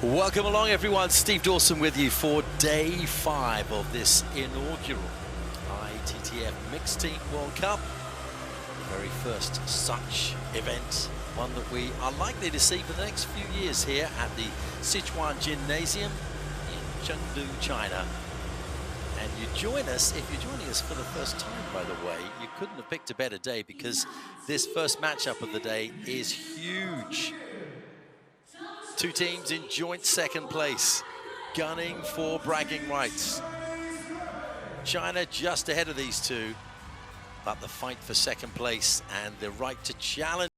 Welcome along, everyone. Steve Dawson with you for day 5 of this inaugural ITTF Mixed Team World Cup. The very first such event, one that we are likely to see for the next few years here at the Sichuan Gymnasium in Chengdu, China. And you join us, if you're joining us for the first time, by the way, you couldn't have picked a better day because this first matchup of the day is huge. Two teams in joint second place, gunning for bragging rights. China just ahead of these two, but the fight for second place and the right to challenge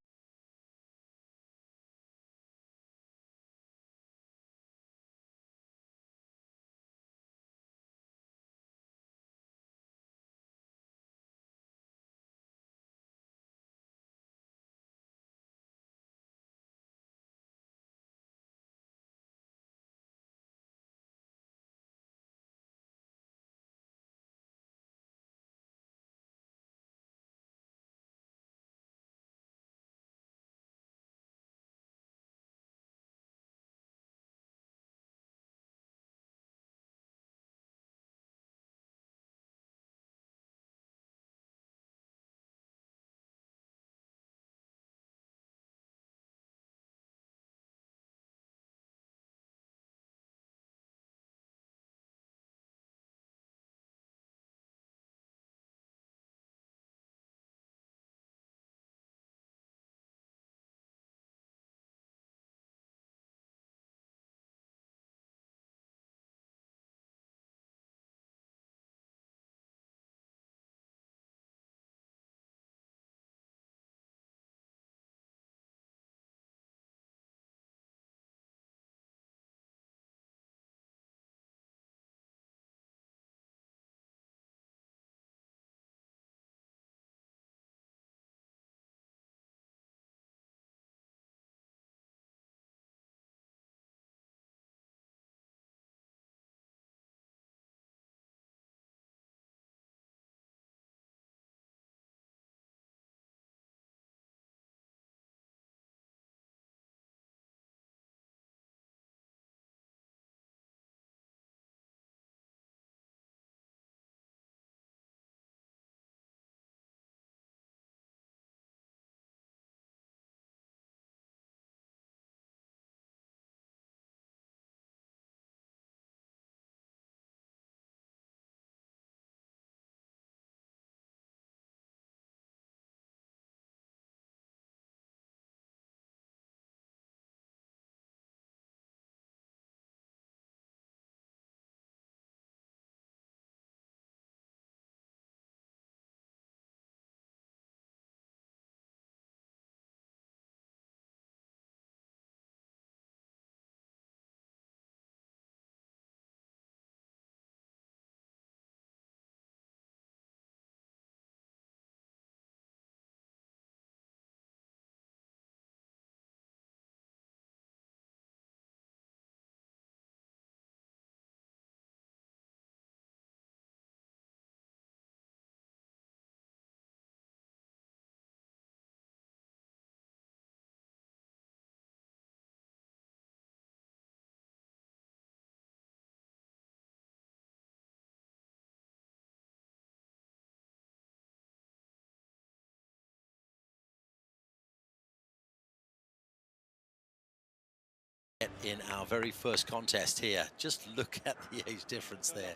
in our very first contest here. Just look at the age difference there.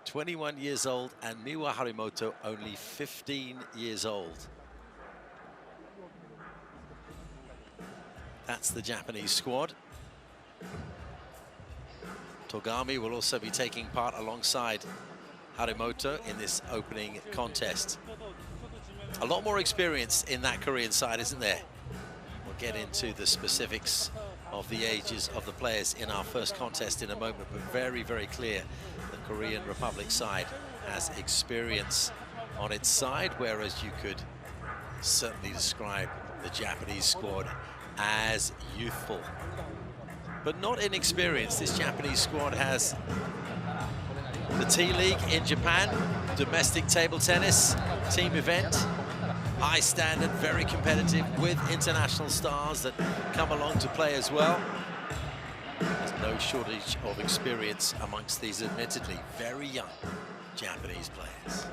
21 years old, and Miwa Harimoto only 15 years old. That's the Japanese squad. Togami will also be taking part alongside Harimoto in this opening contest. A lot more experience in that Korean side, isn't there? We'll get into the specifics of the ages of the players in our first contest in a moment, but very, very clear the Korean Republic side has experience on its side, whereas you could certainly describe the Japanese squad as youthful, but not inexperienced. This Japanese squad has the T-League in Japan, domestic table tennis, team event, high standard, very competitive, with international stars that come along to play as well. no shortage of experience amongst these admittedly very young Japanese players.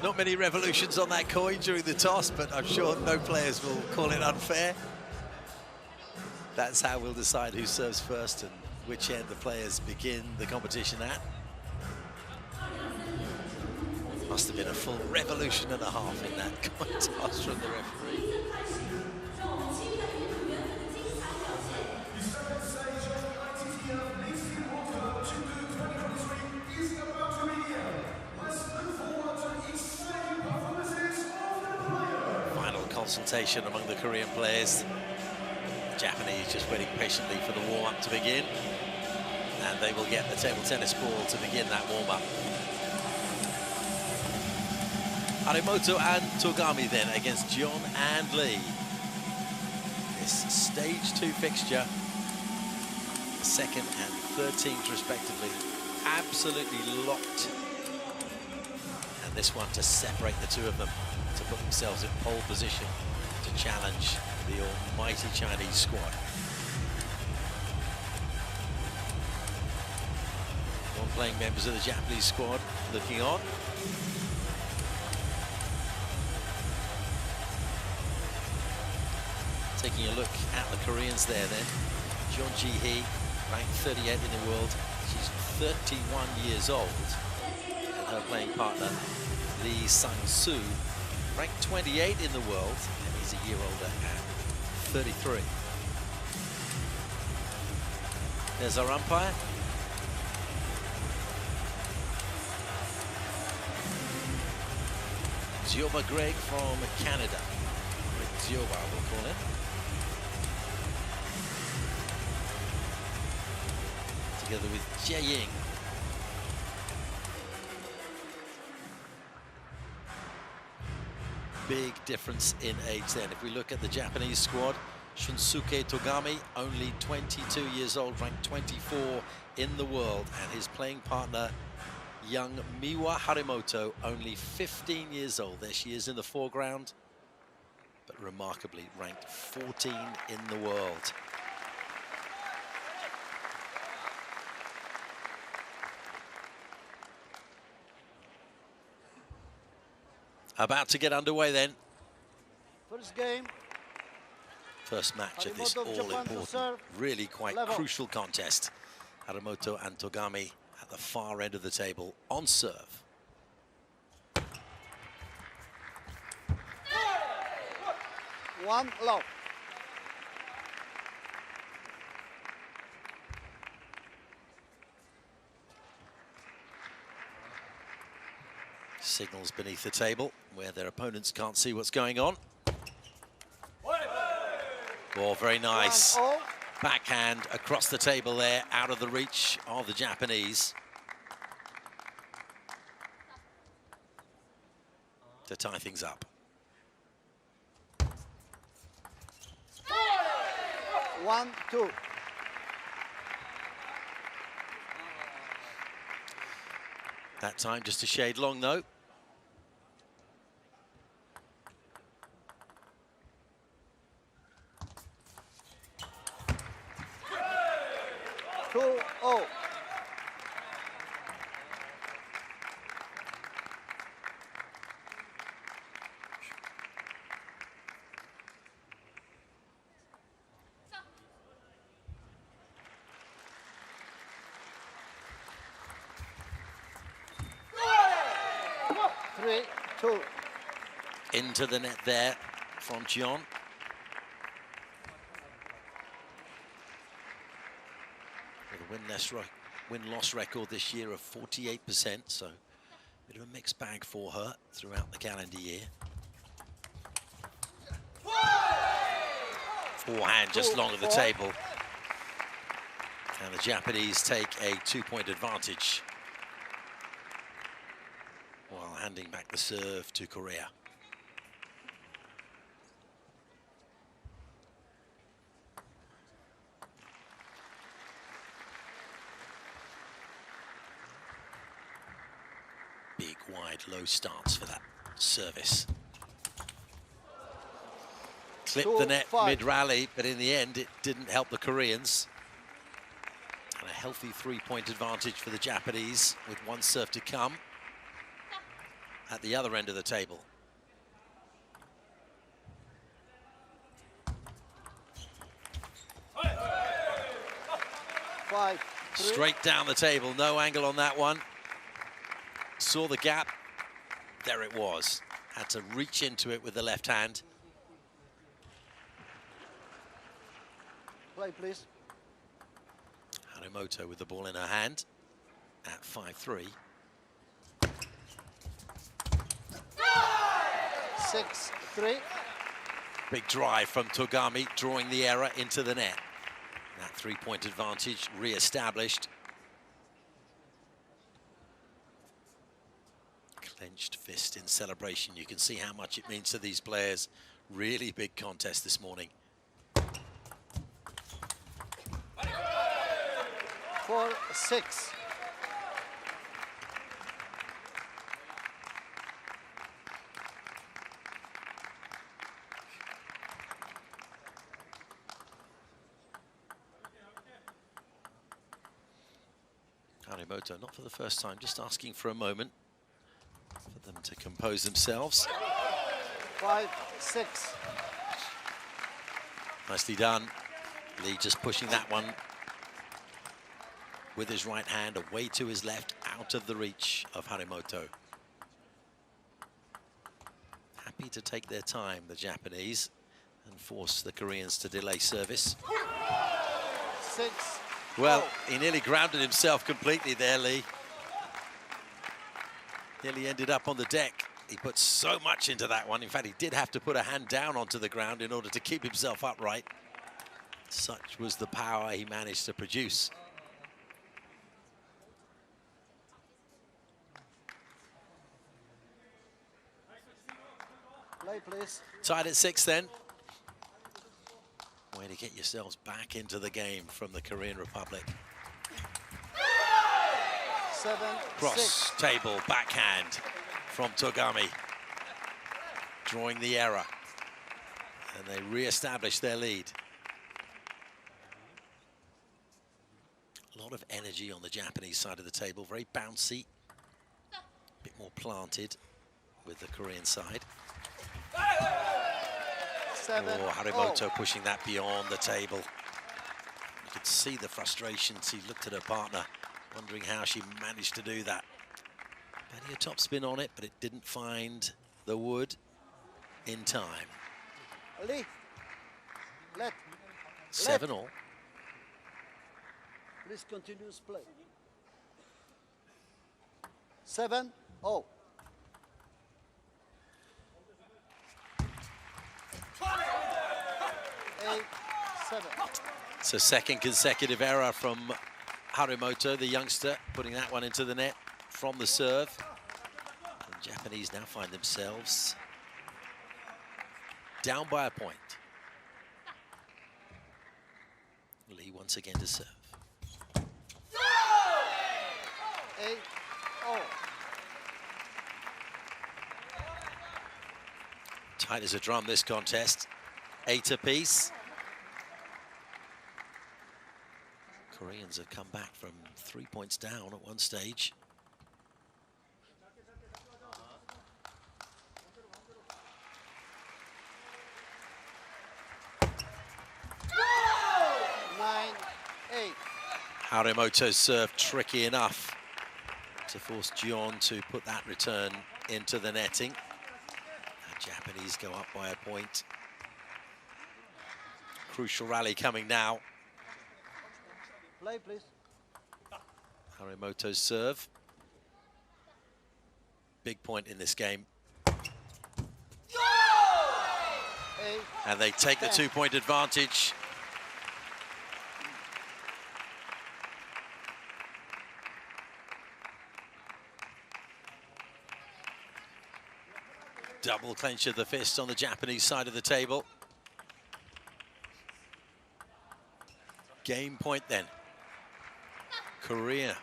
Not many revolutions on that coin during the toss, but I'm sure no players will call it unfair. That's how we'll decide who serves first and which end the players begin the competition at. Must have been a full revolution and a half in that coin toss from the referee. Consultation among the Korean players. The Japanese just waiting patiently for the warm-up to begin, and they will get the table tennis ball to begin that warm-up. Harimoto and Togami then against John and Lee. This stage 2 fixture, the second and third teams respectively, absolutely locked. And this one to separate the two of them, to put themselves in pole position to challenge the almighty Chinese squad. Non-playing members of the Japanese squad looking on. Taking a look at the Koreans there then. Jeon Ji-hee, ranked 38 in the world. She's 31 years old. And her playing partner, Lee Sang-soo, ranked 28 in the world, and he's a year older at 33. There's our umpire. Zioba Greg from Canada. Greg Zioba, we'll call him. Together with Jie Ying. Big difference in age then. If we look at the Japanese squad, Shunsuke Togami, only 22 years old, ranked 24 in the world, and his playing partner, young Miwa Harimoto, only 15 years old. There she is in the foreground, but remarkably ranked 14 in the world. About to get underway then. First game. First match of this all-important, really quite crucial contest. Harimoto and Togami at the far end of the table on serve. One low. Signals beneath the table where their opponents can't see what's going on. Oh, very nice. Backhand across the table there, out of the reach of the Japanese. To tie things up. One, two. That time just a shade long though. 2-0. Into the net there from Jeon. With a win-loss record this year of 48%, so a bit of a mixed bag for her throughout the calendar year. Forehand just long of the table. And the Japanese take a 2-point advantage while handing back the serve to Korea. Big, wide, low starts for that service. Clipped the net mid-rally, but in the end, it didn't help the Koreans. And a healthy 3-point advantage for the Japanese, with one serve to come at the other end of the table. Straight down the table, no angle on that one. Saw the gap, there it was. Had to reach into it with the left hand. Play, please. Hinamoto with the ball in her hand at 5-3. 6-3. Big drive from Togami, drawing the error into the net. That 3-point advantage re-established. Clenched fist in celebration. You can see how much it means to these players. Really big contest this morning. 4-6. Hinamoto, not for the first time, just asking for a moment for them to compose themselves. 5-6. Nicely done. Lee just pushing that one with his right hand away to his left, out of the reach of Hinamoto. Happy to take their time, the Japanese, and force the Koreans to delay service. 6. Well, he nearly grounded himself completely there, Lee. Nearly ended up on the deck. He put so much into that one. In fact, he did have to put a hand down onto the ground in order to keep himself upright. Such was the power he managed to produce. Play, please. Tied at 6 then. Way to get yourselves back into the game from the Korean Republic. 7-6. Cross table backhand from Togami, drawing the error, and they re-establish their lead. A lot of energy on the Japanese side of the table, very bouncy, a bit more planted with the Korean side. 7. Hinamoto pushing that beyond the table. You could see the frustration. She looked at her partner, wondering how she managed to do that. Plenty of topspin on it, but it didn't find the wood in time. Lee. Let. 7-all. Please continuous play. 7-0. 8-7. So second consecutive error from Hinamoto, the youngster, putting that one into the net from the serve. And Japanese now find themselves down by a point. Lee once again to serve. 8-0. Tight as a drum, this contest. 8 apiece. Koreans have come back from 3 points down at one stage. Hinamoto's serve tricky enough to force Jeon to put that return into the netting. The Japanese go up by a point. Crucial rally coming now. Play, please. Hinamoto's serve. Big point in this game. 8. And they take the 2-point advantage. Double clench of the fist on the Japanese side of the table. Game point then. Korea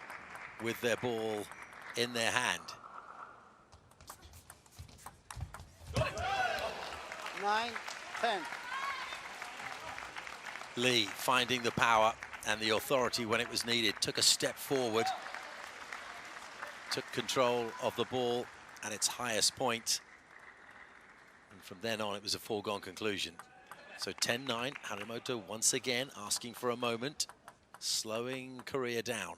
with their ball in their hand. 9, 10. Lee finding the power and the authority when it was needed. Took a step forward. Took control of the ball at its highest point. And from then on, it was a foregone conclusion. So 10-9, Harimoto once again asking for a moment, slowing Korea down.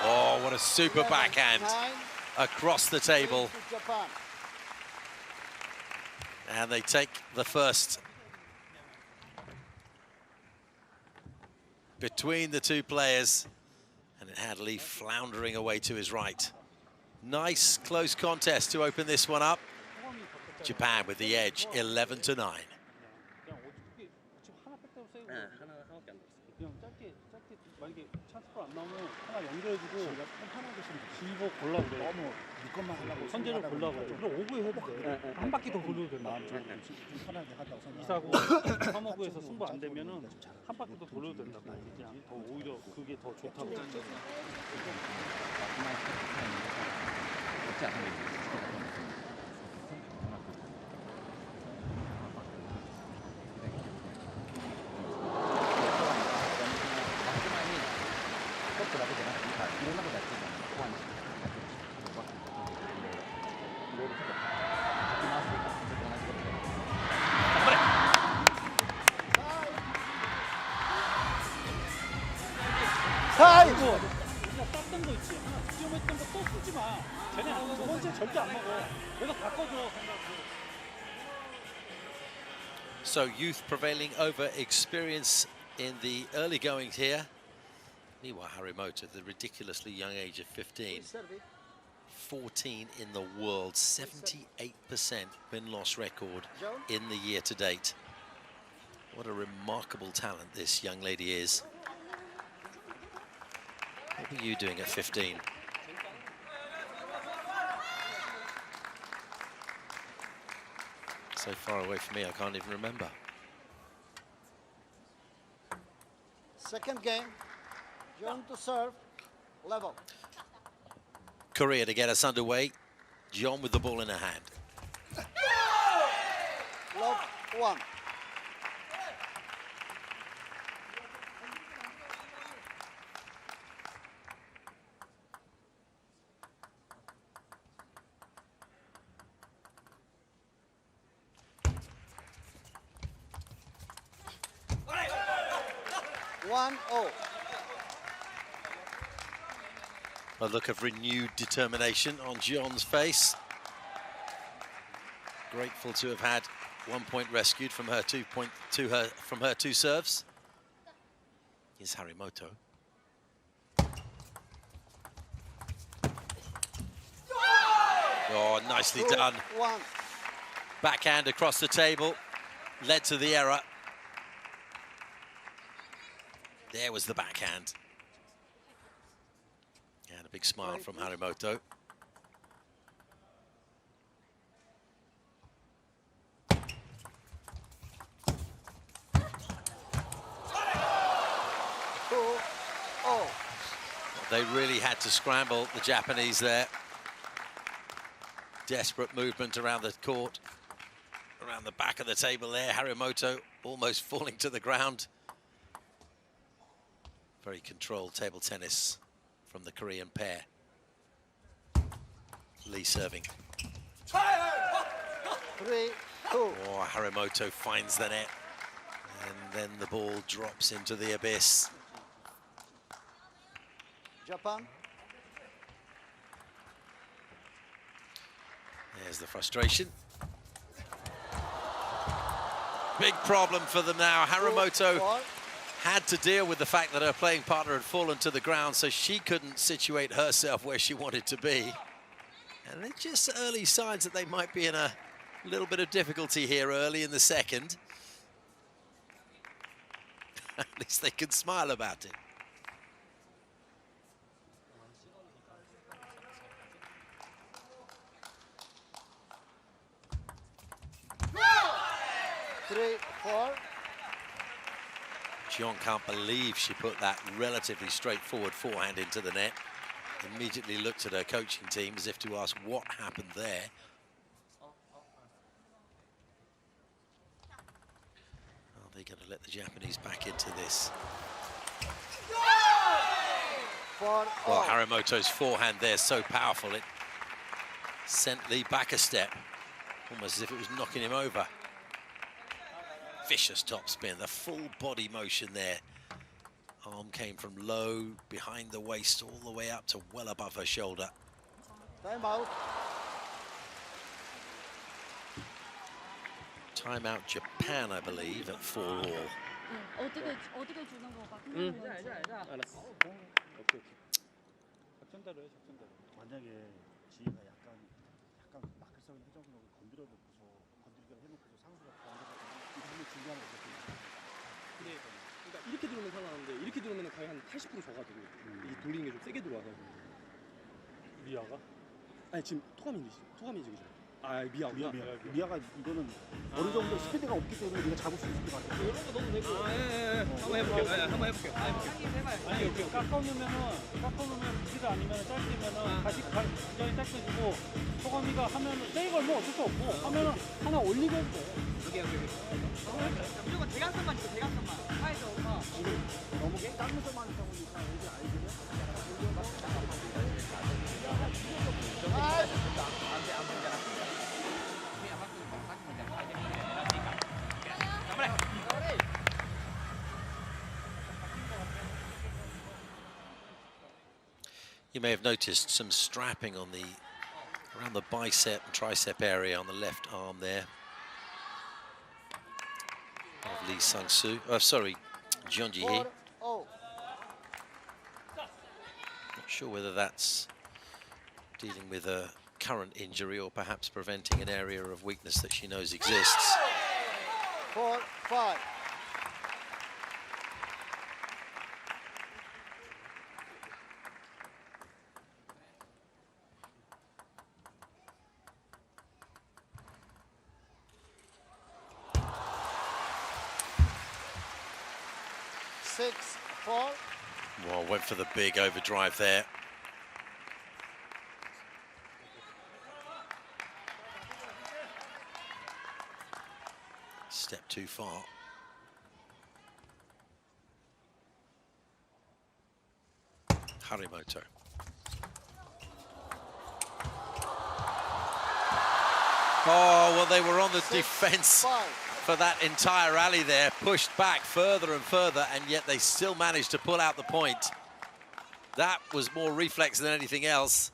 Oh, what a super 11, backhand 9, across the table. to Japan. And they take the first. Between the two players, and it had Lee floundering away to his right. Nice close contest to open this one up. Japan with the edge, 11-9. 만약에 찬스가 안 나오면 하나 연결해주고 편하게 좀 집어 보려고 그래. 너무 네 것만 하려고 선제를 보려고 그래. 그럼 5구에 해도 돼. 한 바퀴 더 돌려도 돼. 마음 좀 편하게 간다고 생각하고 2사구 3호구에서 승부 안 되면은 한 바퀴 더 돌려도 된다고. 그냥 더 오히려 그게 더 좋다고. 타임! 우리가 땄던 거 있지. 하나 득점했던 거 또 쓰지 마. 쟤네 두 번째 절대 안 먹어. 내가 바꿔줘. So youth prevailing over experience in the early goings here. Meanwhile, Harimoto, the ridiculously young age of 15, 14 in the world, 78% win-loss record in the year to date. What a remarkable talent this young lady is. What were you doing at 15? So far away from me, I can't even remember. Second game. John to serve. Level. Korea to get us underway. John with the ball in her hand. Love 1. A look of renewed determination on Jeon's face. Grateful to have had 1 point rescued from her from her two serves. Here's Harimoto. Oh, nicely done. 1. Backhand across the table, led to the error. There was the backhand. And a big smile from Harimoto. They really had to scramble, the Japanese there. Desperate movement around the court, around the back of the table there. Harimoto almost falling to the ground. Very controlled table tennis from the Korean pair. Lee serving. 3-2. Oh, Harimoto finds the net. And then the ball drops into the abyss. Japan. There's the frustration. Big problem for them now. Harimoto had to deal with the fact that her playing partner had fallen to the ground, so she couldn't situate herself where she wanted to be. And they're just early signs that they might be in a little bit of difficulty here early in the second. At least they can smile about it. Three, four. Jang can't believe she put that relatively straightforward forehand into the net. Immediately looked at her coaching team as if to ask what happened there. Are they going to let the Japanese back into this? Four, Well, Harimoto's forehand there so powerful it sent Lee back a step, almost as if it was knocking him over. Vicious topspin, the full body motion there. Arm came from low, behind the waist, all the way up to well above her shoulder. Time out. Timeout Japan, I believe, at 4-all. 어떻게 주는 거가 끝나는 건지. 알았어. 오케이. 작전대로 해, 작전대로. 만약에 지희가 약간 마크성을 회전으로 건드려놓고서 건드리기를 해놓고서 상수가 건드려서 이거 한번 준비하는 거 어떻게 근데 그러니까 이렇게 들어오면 상관없는데 이렇게 들어오면 거의 한 80% 져가지고 이 돌리는 게 좀 세게 들어와서. 미아가? 아니 지금 토가민지 그죠? 아 미아가 이거는 어느 정도 스피드가 없기 때문에 네가 잡을 수 있을 것 같아. 이런 거 넣어도 되고. 한번 해볼게요. 한번 해볼게요. 아니 이렇게 깎아놓으면 길을 아니면 짧게면은 다시 완전히 짧게 주고 소감이가 하면 세게 걸면 어쩔 수 없고 하면은 하나 올리고 해도 돼. 오케이. 무조건 대각선만 있어, 대각선만. 사이즈 오빠. 너무 깎는 것만 있다 보니까 여기 아이들은 You may have noticed some strapping on around the bicep and tricep area on the left arm there of Lee Sang-soo. Sorry, Jeon Ji-hee. 4-0. Not sure whether that's dealing with a current injury or perhaps preventing an area of weakness that she knows exists. 4-5. Six, four. Well, went for the big overdrive there. Step too far. Harimoto. Oh, well, they were on the defense for that entire rally there, pushed back further and further, and yet they still managed to pull out the point. That was more reflex than anything else.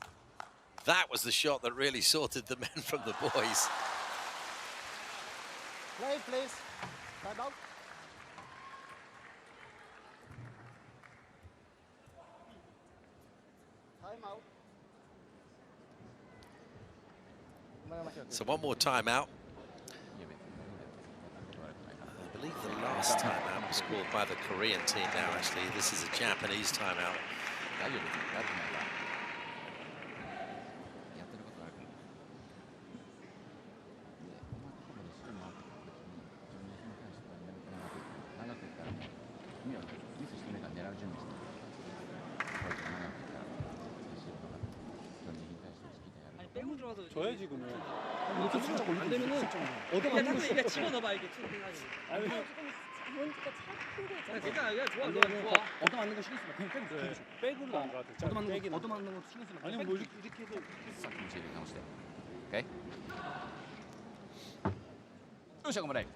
That was the shot that really sorted the men from the boys. Play, please. Time out. Time out. So one more timeout. I believe the last timeout was called by the Korean team now, actually. This is a Japanese timeout. 져야지 그러면. 이렇게 진짜 안 되면은 얻어맞는 거 이게 집어 넣어봐, 이게 툭 해가지고. 뭔지가 큰거 있잖아. 괜찮아, 그냥 좋아, 안 좋아, 되면 좋아. 얻어맞는 거 신경 쓰면 그냥 빼고 네. 백으로 나온 것 같아. 얻어맞는 거 신경 쓰면 아니면 뭐 이렇게 해도 さっきのチーム直して OK? よっしゃ頑張れ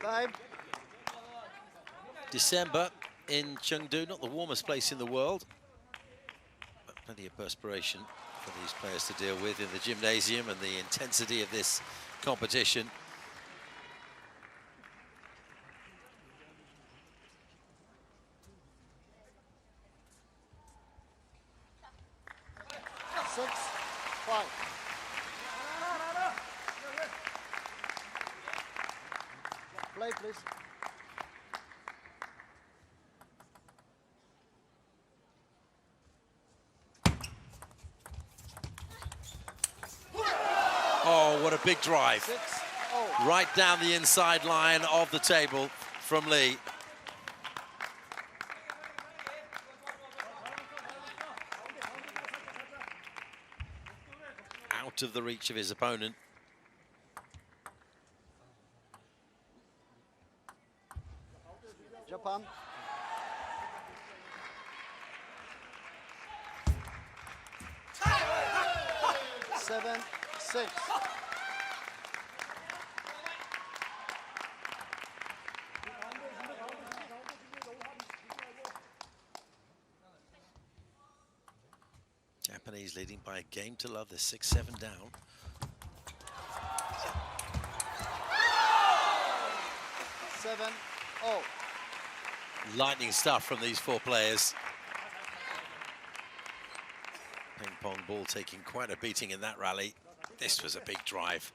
Time. December in Chengdu, not the warmest place in the world, but plenty of perspiration for these players to deal with in the gymnasium and the intensity of this competition. Play, please. Oh, what a big drive. 6-0. Right down the inside line of the table from Lee. Out of the reach of his opponent. Japan. Seven, 6. Japanese leading by a game to love. They're 6-7 down. Seven, oh. Lightning stuff from these four players. Ping pong ball taking quite a beating in that rally. This was a big drive.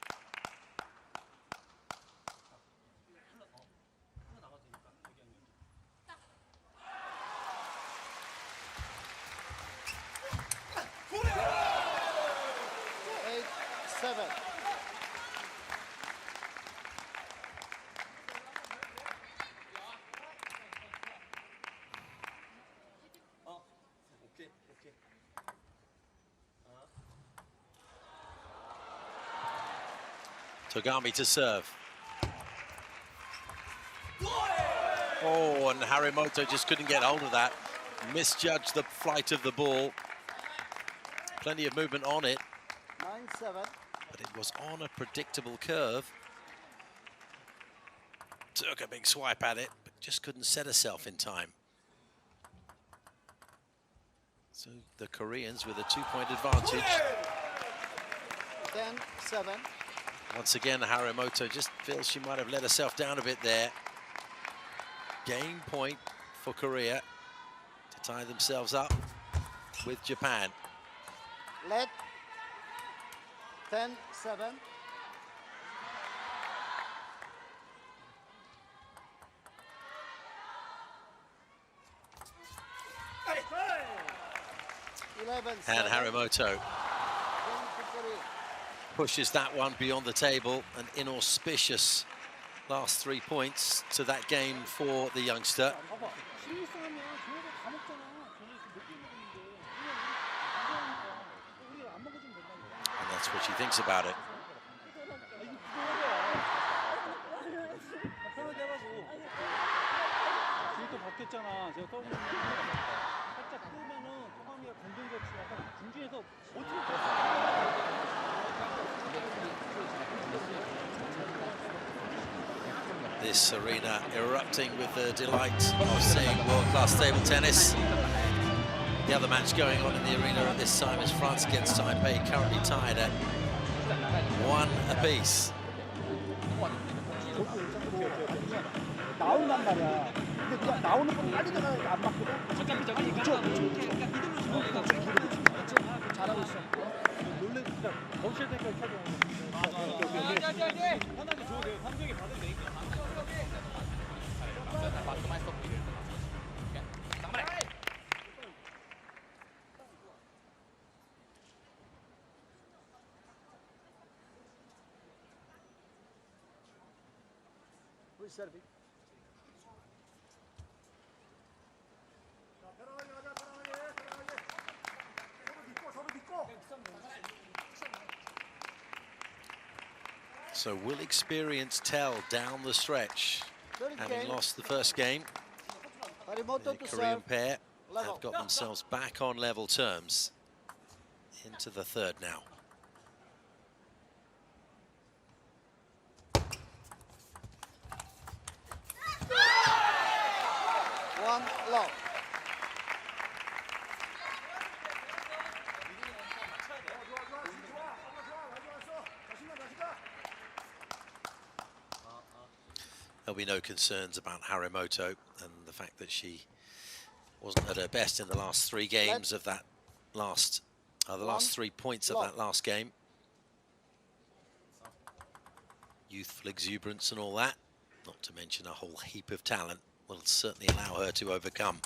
Togami to serve. Oh, and Harimoto just couldn't get hold of that. Misjudged the flight of the ball. Plenty of movement on it. 9-7. But it was on a predictable curve. Took a big swipe at it, but just couldn't set herself in time. So the Koreans with a 2-point advantage. 10-7. Once again, Harimoto just feels she might have let herself down a bit there. Game point for Korea to tie themselves up with Japan. Let. 10-7. And Harimoto pushes that one beyond the table. An inauspicious last 3 points to that game for the youngster. And that's what she thinks about it. This arena erupting with the delight of seeing world-class table tennis. The other match going on in the arena at this time is France against Taipei, currently tied at 1 apiece. Who's serving? So will experience tell down the stretch? Having lost the first game, the Korean pair have got themselves back on level terms into the third now. One low. There'll be no concerns about Harimoto and the fact that she wasn't at her best in the last 3 games of that last, the last 3 points of that last game. Youthful exuberance and all that. not to mention a whole heap of talent, will certainly allow her to overcome.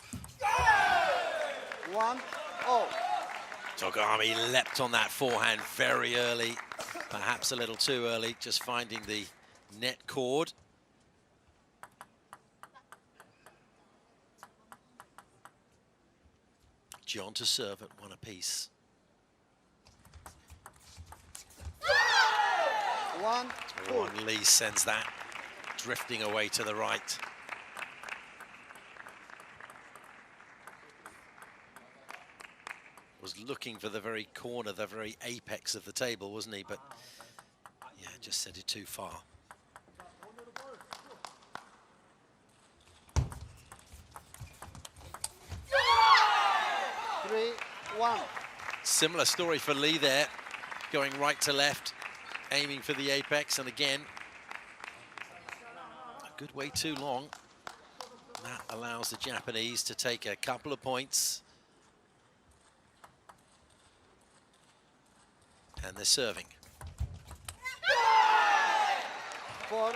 1-0. Togami leapt on that forehand very early, perhaps a little too early, just finding the net cord. John to serve at 1 apiece. 1-2. Oh, and Lee sends that drifting away to the right. Was looking for the very corner, the very apex of the table, wasn't he? But yeah, just sent it too far. Three, 1. Similar story for Lee there, going right to left, aiming for the apex, and again, a good way too long. That allows the Japanese to take a couple of points. And they're serving. 4-1.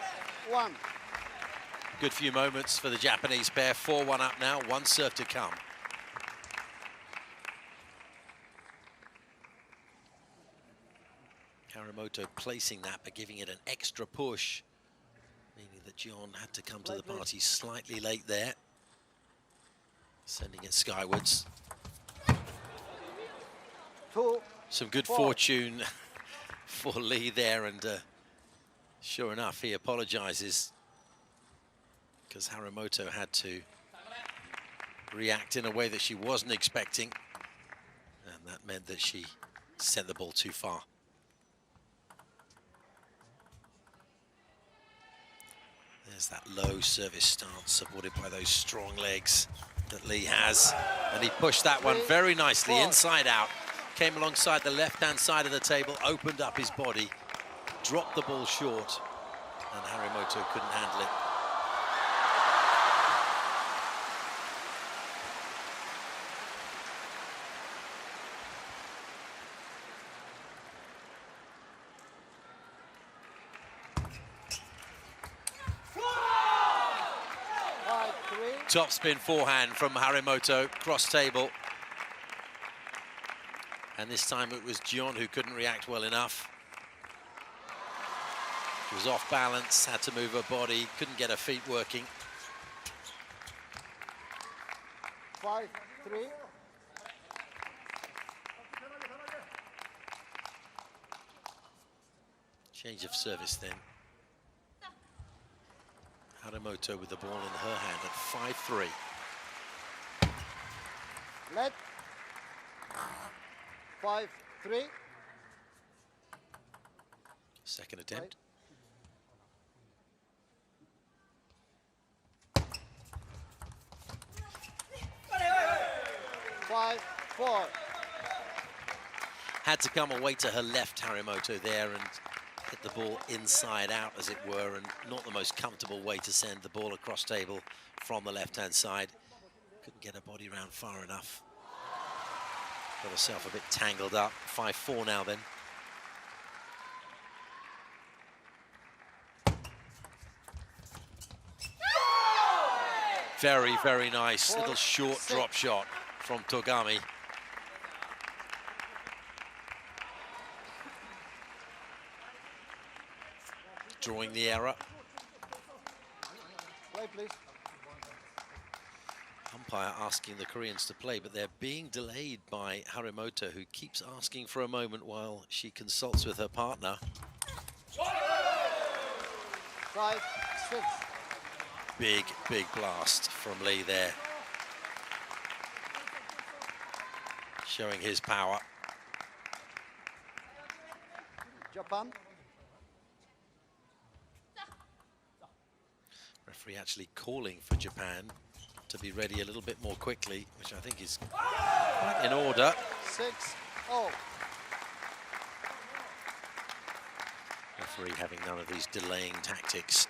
Good few moments for the Japanese pair. 4-1 up now, 1 serve to come. Harimoto placing that, but giving it an extra push, meaning that John had to come to the party slightly late there, sending it skywards. 2. Some good 4. fortune for Lee there, and sure enough, he apologizes because Harimoto had to react in a way that she wasn't expecting, and that meant that she sent the ball too far. There's that low service stance supported by those strong legs that Lee has, and he pushed that one very nicely inside out. Came alongside the left-hand side of the table, opened up his body, dropped the ball short, and Harimoto couldn't handle it. Top spin forehand from Harimoto, cross table. And this time it was John who couldn't react well enough. She was off balance, had to move her body, couldn't get her feet working. 5-3. Change of service then. Harimoto with the ball in her hand at 5-3. Let. 5-3. Second attempt. Right. 5-4. Had to come away to her left, Harimoto there, and hit the ball inside out, as it were, and not the most comfortable way to send the ball across table from the left-hand side. Couldn't get her body round far enough. Got herself a bit tangled up. 5-4 now then. Very, very nice little short drop shot from Togami. Drawing the error. Play, please. Umpire asking the Koreans to play, but they're being delayed by Harimoto, who keeps asking for a moment while she consults with her partner. 5-6. Big, big blast from Lee there. Showing his power. Japan. Referee actually calling for Japan to be ready a little bit more quickly, which I think is quite in order. 6-0. Referee having none of these delaying tactics.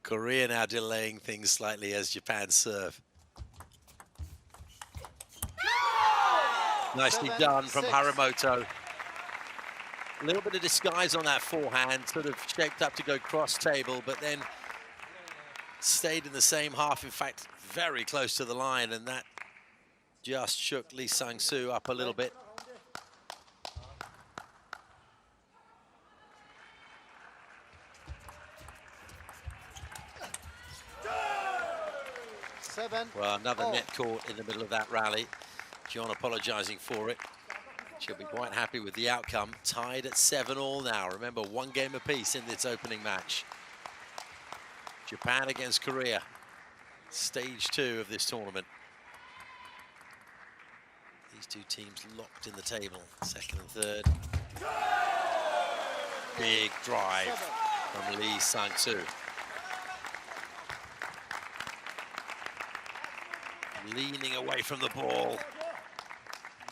Korea now delaying things slightly as Japan serve. Nicely done from 7-6. Haramoto. A little bit of disguise on that forehand, sort of shaped up to go cross table, but then stayed in the same half, in fact, very close to the line, and that just shook Lee Sang-soo up a little bit. Well, another net caught in the middle of that rally. John apologizing for it. She'll be quite happy with the outcome. Tied at 7-all now. Remember, 1 game apiece in this opening match. Japan against Korea. Stage 2 of this tournament. These two teams locked in the table, second and third. Big drive from Lee Sang-soo. Leaning away from the ball.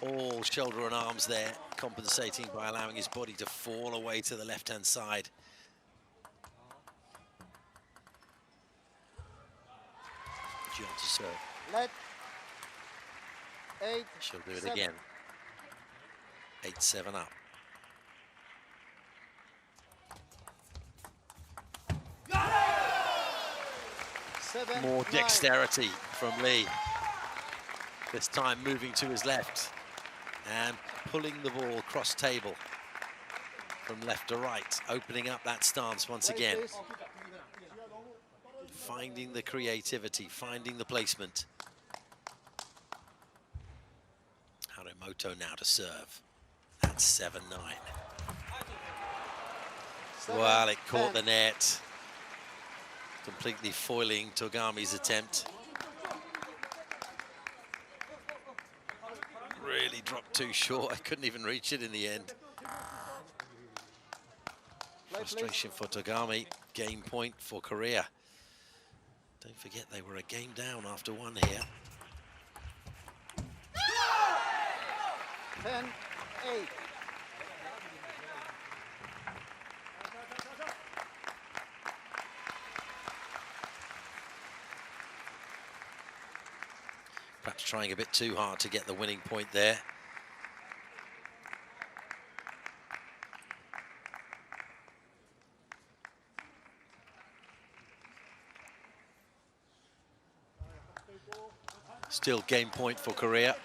All shoulder and arms there, compensating by allowing his body to fall away to the left-hand side. John to serve. Let 8. She'll do it 7. again. 8-7 up. More 7-9. dexterity from Lee. This time moving to his left and pulling the ball cross table from left to right, opening up that stance once Wait, again. please. Finding the creativity, finding the placement. Haramoto now to serve. That's 7-9. Well, it caught the net, completely foiling Togami's attempt. Really dropped too short. I couldn't even reach it in the end. Frustration for Togami. Game point for Korea. Don't forget they were a game down after 1 here. 10-8. Perhaps trying a bit too hard to get the winning point there. Still game point for Korea.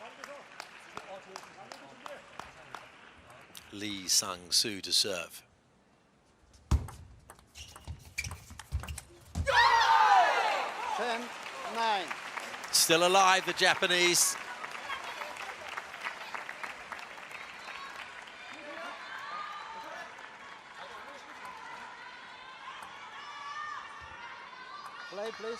Lee Sang-soo to serve. Ten, 9. Still alive, the Japanese. Play, please.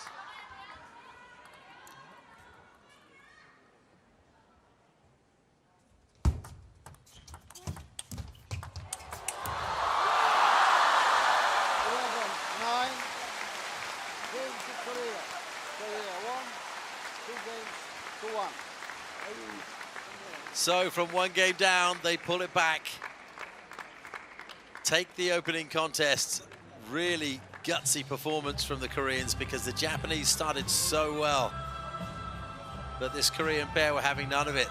So from 1 game down, they pull it back. Take the opening contest. Really gutsy performance from the Koreans because the Japanese started so well. But this Korean pair were having none of it.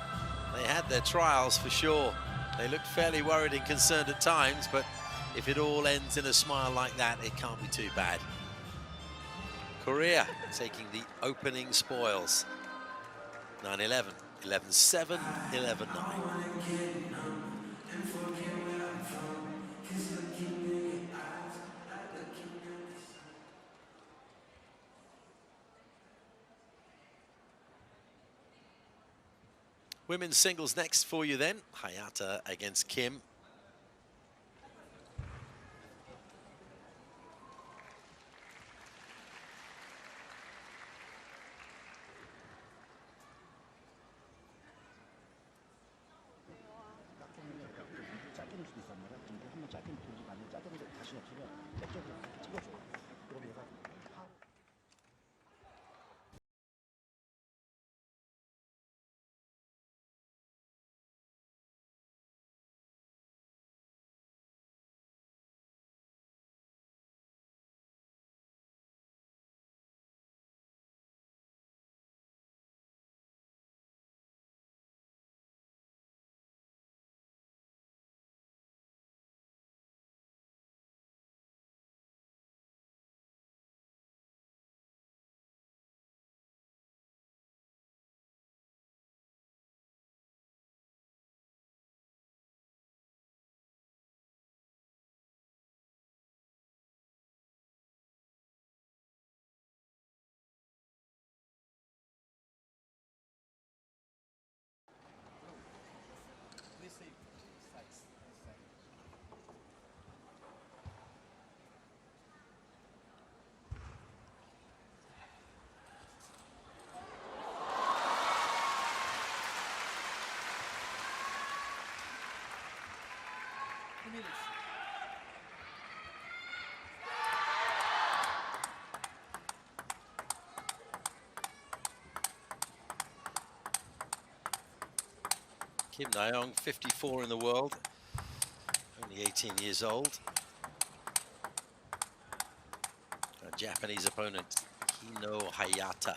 They had their trials for sure. They looked fairly worried and concerned at times, but if it all ends in a smile like that, it can't be too bad. Korea taking the opening spoils. 9-11, 11-7, 11-9. Women's singles next for you then. Hayata against Kim. Kim Na-young, 54 in the world, only 18 years old. A Japanese opponent, Hina Hayata.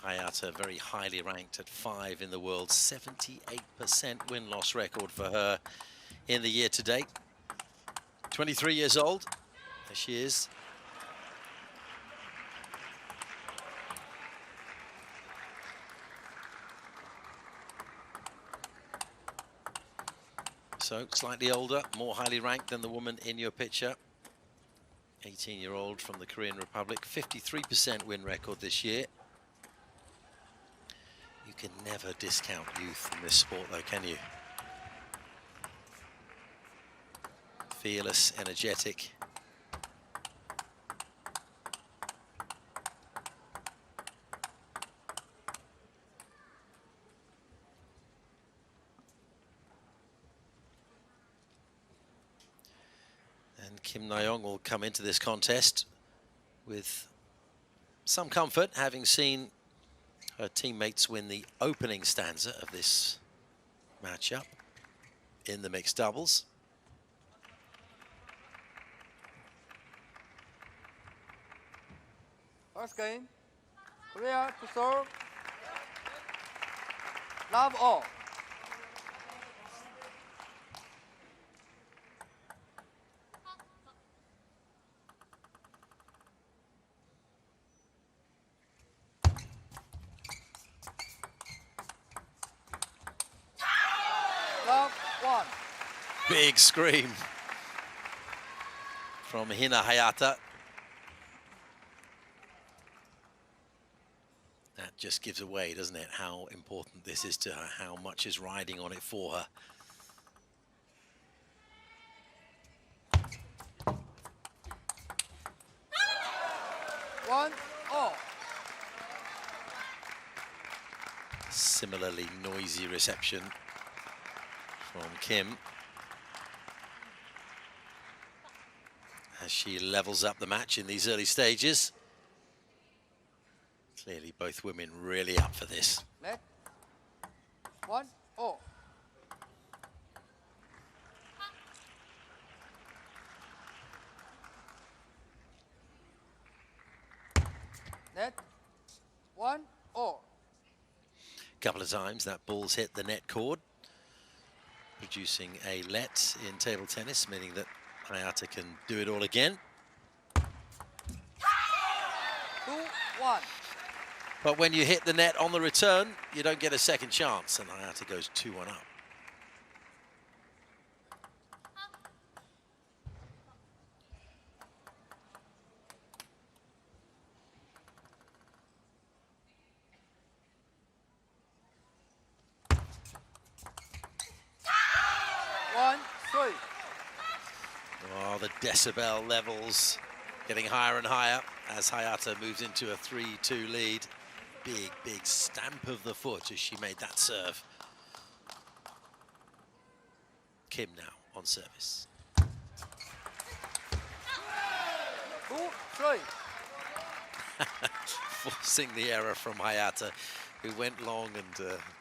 Hayata very highly ranked at 5 in the world, 78% win-loss record for her in the year to date. 23 years old, there she is. So slightly older, more highly ranked than the woman in your picture. 18-year-old from the Korean Republic, 53% win record this year. You can never discount youth in this sport though, can you? Fearless, energetic. And Kim Na-young will come into this contest with some comfort, having seen her teammates win the opening stanza of this matchup in the mixed doubles. First game, Korea to serve. Love all. Love one. Big scream from Hina Hayata. That just gives away, doesn't it, how important this is to her, how much is riding on it for her. One all. Similarly noisy reception from Kim as she levels up the match in these early stages. Clearly both women really up for this. Net. One all. Net. One all. Couple of times that ball's hit the net cord, producing a let in table tennis, meaning that Hayata can do it all again. 2-1. But when you hit the net on the return, you don't get a second chance, and Hayata goes 2-1 up. Oh, the decibel levels getting higher and higher as Hayata moves into a 3-2 lead. Big, big stamp of the foot as she made that serve. Kim now on service. 2-3. Forcing the error from Hayata, who went long, and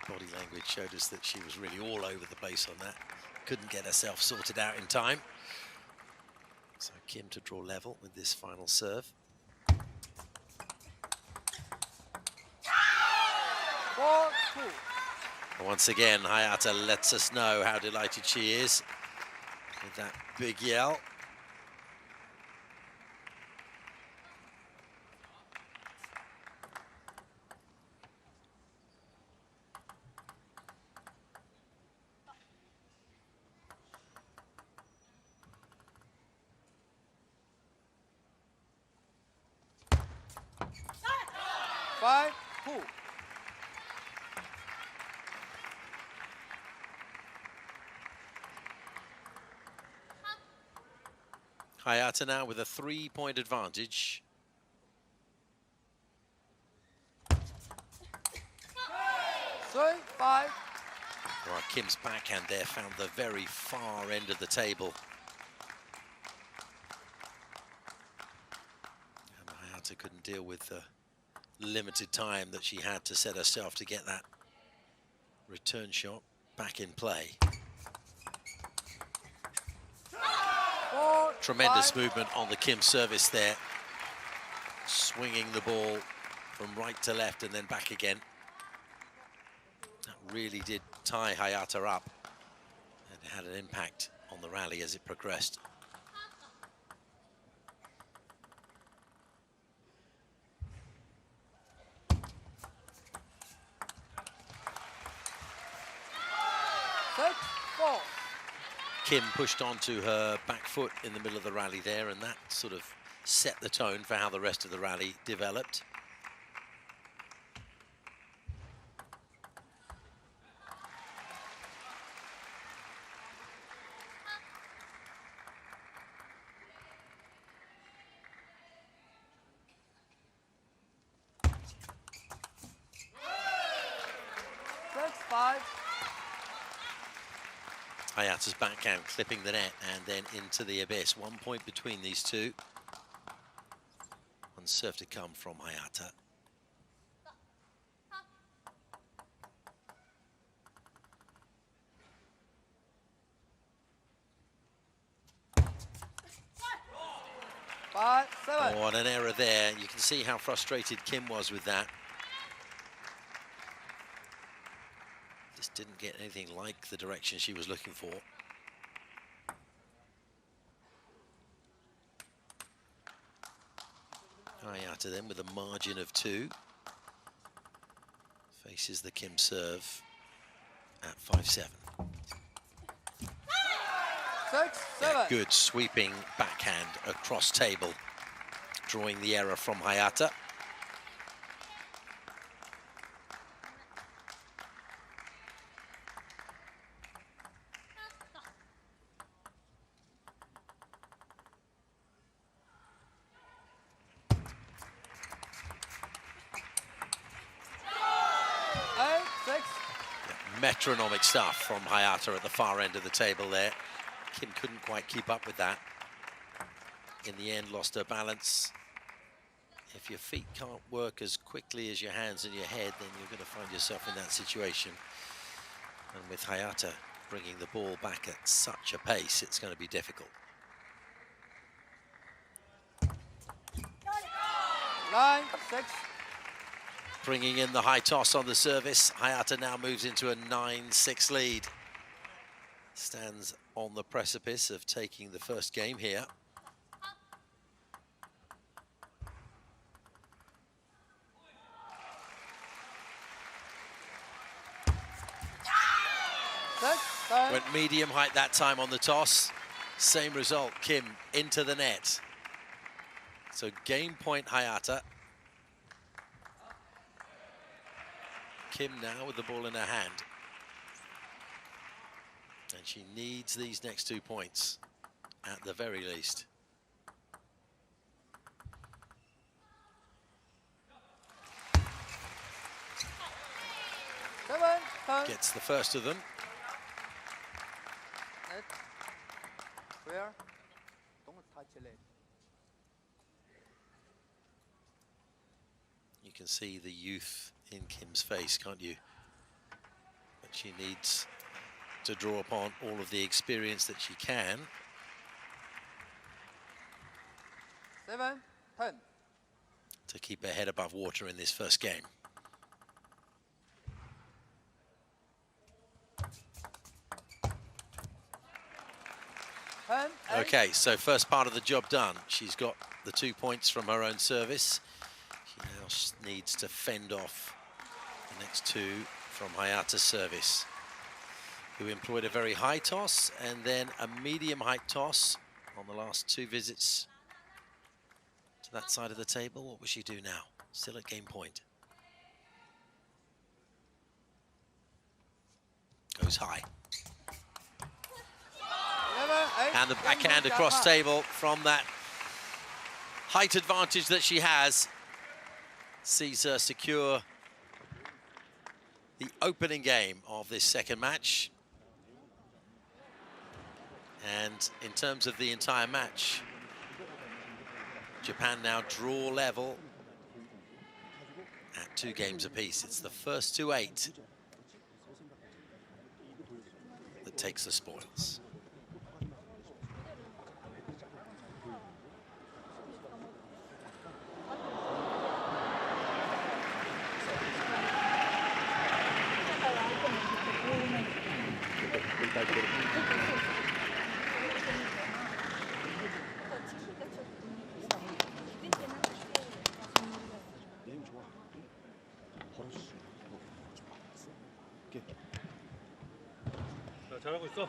body language showed us that she was really all over the place on that. Couldn't get herself sorted out in time. So Kim to draw level with this final serve. 4-2. Once again, Hayata lets us know how delighted she is with that big yell. Five, two. Hayata now with a 3-point advantage. Three, 5. Well, Kim's backhand there found the very far end of the table. And Hayata couldn't deal with the limited time that she had to set herself to get that return shot back in play. 4, Tremendous 5. movement on the Kim service there. Swinging the ball from right to left and then back again. That really did tie Hayata up. And it had an impact on the rally as it progressed. Six, 4. Kim pushed onto her back foot in the middle of the rally there, and that sort of set the tone for how the rest of the rally developed. Six, 5. Hayata's backhand clipping the net and then into the abyss. 1 point between these two. One serve to come from Hayata. Five, 7. Oh, and an error there. You can see how frustrated Kim was with that. Just didn't get anything like the direction she was looking for. Hayata then with a margin of 2. Faces the Kim serve at 5-7. 6, 7. Yeah, good sweeping backhand across table, drawing the error from Hayata. Eight, 6. Metronomic stuff from Hayata at the far end of the table there. Kim couldn't quite keep up with that. In the end, lost her balance. If your feet can't work as quickly as your hands and your head, then you're going to find yourself in that situation. And with Hayata bringing the ball back at such a pace, it's going to be difficult. 9, 6. Bringing in the high toss on the service. Hayata now moves into a 9-6 lead. Stands on the precipice of taking the first game here. Went medium height that time on the toss. Same result, Kim into the net. So game point Hayata. Kim now with the ball in her hand. And she needs these next 2 points, at the very least. Gets the first of them. Net. Where? Don't touch it. You can see the youth in Kim's face, can't you? But she needs to draw upon all of the experience that she can. 7, 10. To keep her head above water in this first game. Okay, so first part of the job done. She's got the 2 points from her own service. She now needs to fend off the next 2 from Hayata's service, who employed a very high toss and then a medium height toss on the last 2 visits to that side of the table. What will she do now? Still at game point. Goes high. 11, 8. And the backhand across table from that height advantage that she has sees her secure the opening game of this second match. And in terms of the entire match, Japan now draw level at 2 games apiece. It's the first to 8 that takes the spoils. 자, 잘하고 있어.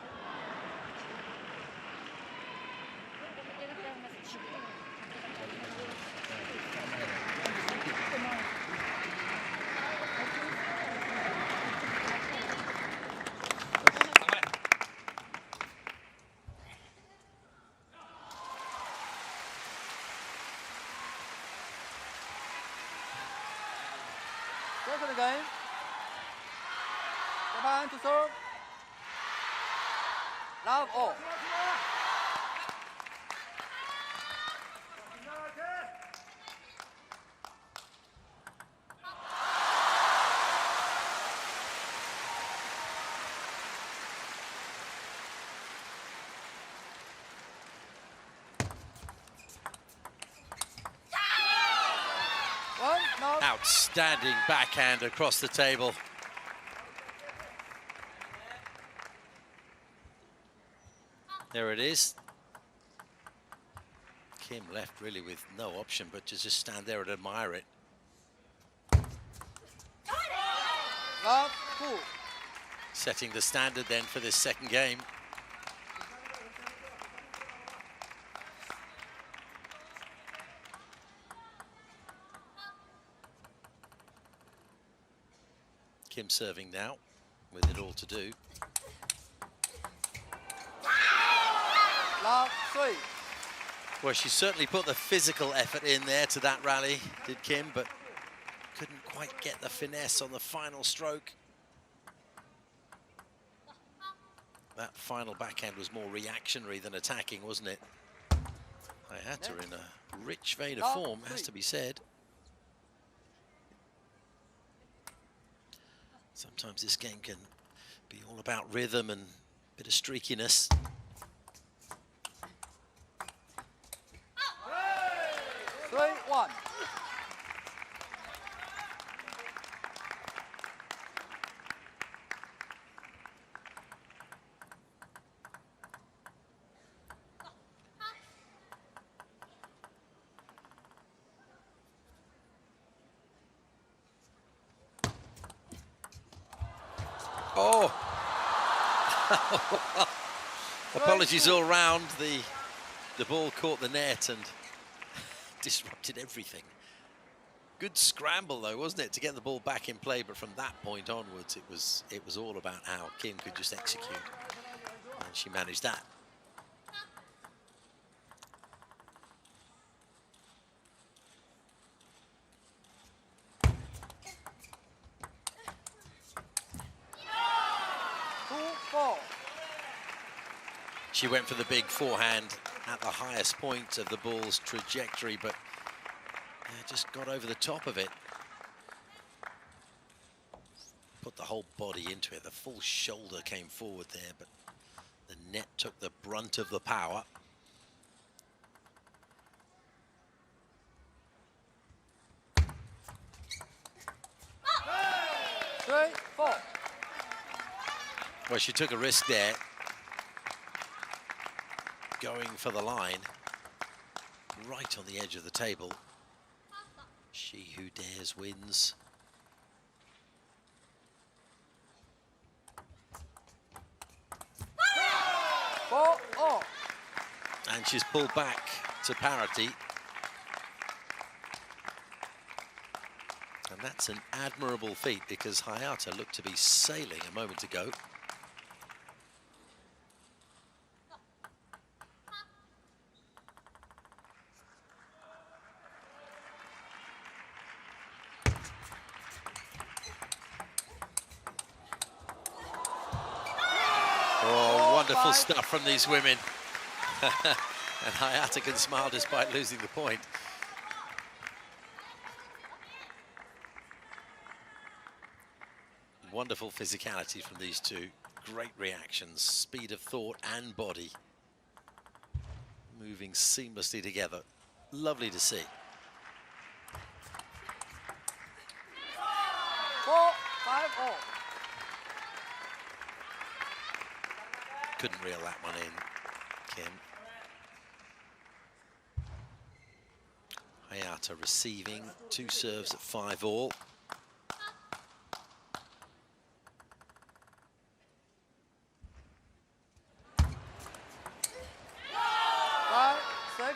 Second game. Japan to serve. Love all. One, no. Outstanding backhand across the table. There it is. Kim left really with no option but to just stand there and admire it. Love 2. Setting the standard then for this second game. Kim serving now, with it all to do. Love 3. Well, she certainly put the physical effort in there to that rally, did Kim, but couldn't quite get the finesse on the final stroke. That final backhand was more reactionary than attacking, wasn't it? Hayata in a rich vein of form, has to be said. Sometimes this game can be all about rhythm and a bit of streakiness. 3-1. Oh! Apologies all round. The ball caught the net and disrupted everything. Good scramble though, wasn't it, to get the ball back in play, but from that point onwards it was all about how Kim could just execute, and she managed that. She went for the big forehand at the highest point of the ball's trajectory, but just got over the top of it. Put the whole body into it. The full shoulder came forward there, but the net took the brunt of the power. Well, she took a risk there, going for the line, right on the edge of the table. She who dares wins. And she's pulled back to parity. And that's an admirable feat, because Hayata looked to be sailing a moment ago. Wonderful 5. stuff from these women. And Hayata can smile despite losing the point. Wonderful physicality from these two. Great reactions, speed of thought and body. Moving seamlessly together. Lovely to see. 4-5-0. Couldn't reel that one in, Kim. Hayata receiving 2 serves at 5-all. 5-6.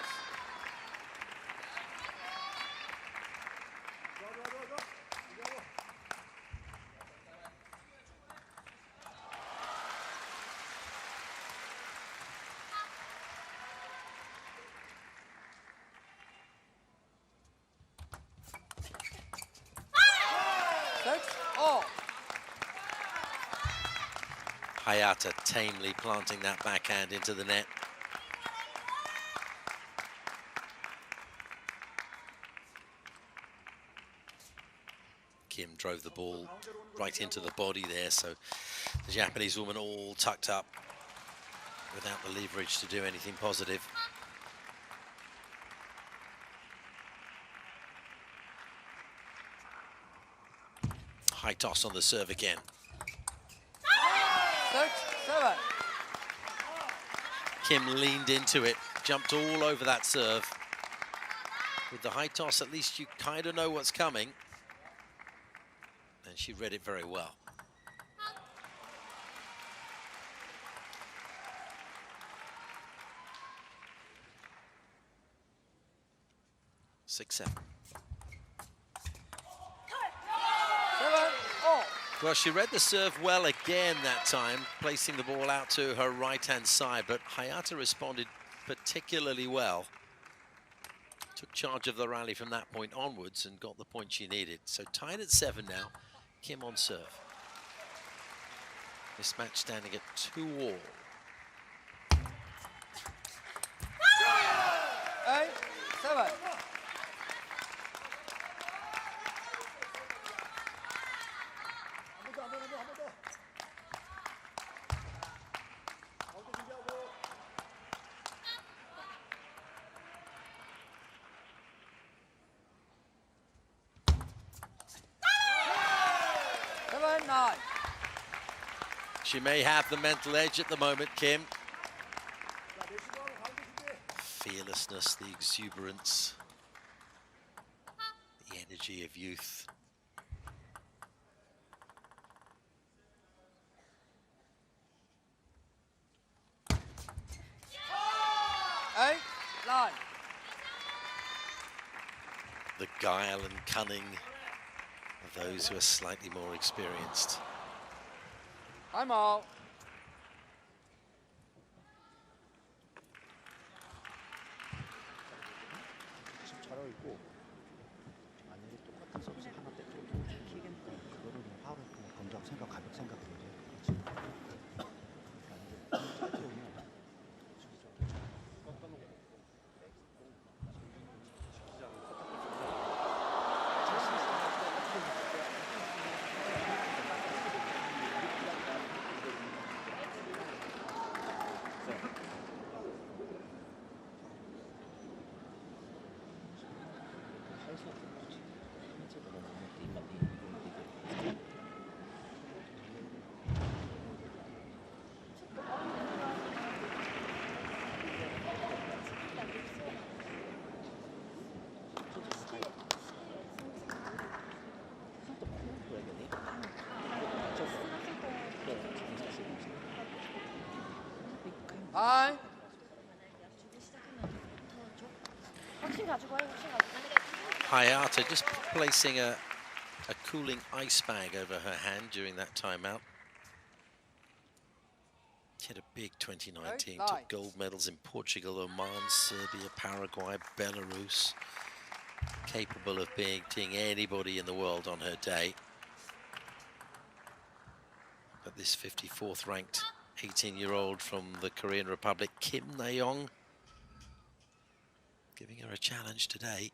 Hayata tamely planting that backhand into the net. Kim drove the ball right into the body there, so the Japanese woman all tucked up without the leverage to do anything positive. High toss on the serve again. 6-7. Kim leaned into it, jumped all over that serve. With the high toss, at least you kind of know what's coming. And she read it very well. Six, 7. 7-0. Well, she read the serve well again that time, placing the ball out to her right-hand side, but Hayata responded particularly well. Took charge of the rally from that point onwards and got the point she needed. So tied at 7 now, Kim on serve. This match standing at 2-all. 8-7. She may have the mental edge at the moment, Kim. Fearlessness, the exuberance, the energy of youth. The guile and cunning of those who are slightly more experienced. I'm out. 잘하고 있고 만약에 똑같은 서비스 하나 떼고 그거를 그냥 파울을 그냥 던져 생각 가볍게 생각하면 돼. 만약에 짧게 오면 Hayata just placing a cooling ice bag over her hand during that timeout. She had a big 2019, took gold medals in Portugal, Oman, Serbia, Paraguay, Belarus. Capable of beating anybody in the world on her day. But this 54th ranked 18-year-old from the Korean Republic, Kim Na-young, giving her a challenge today.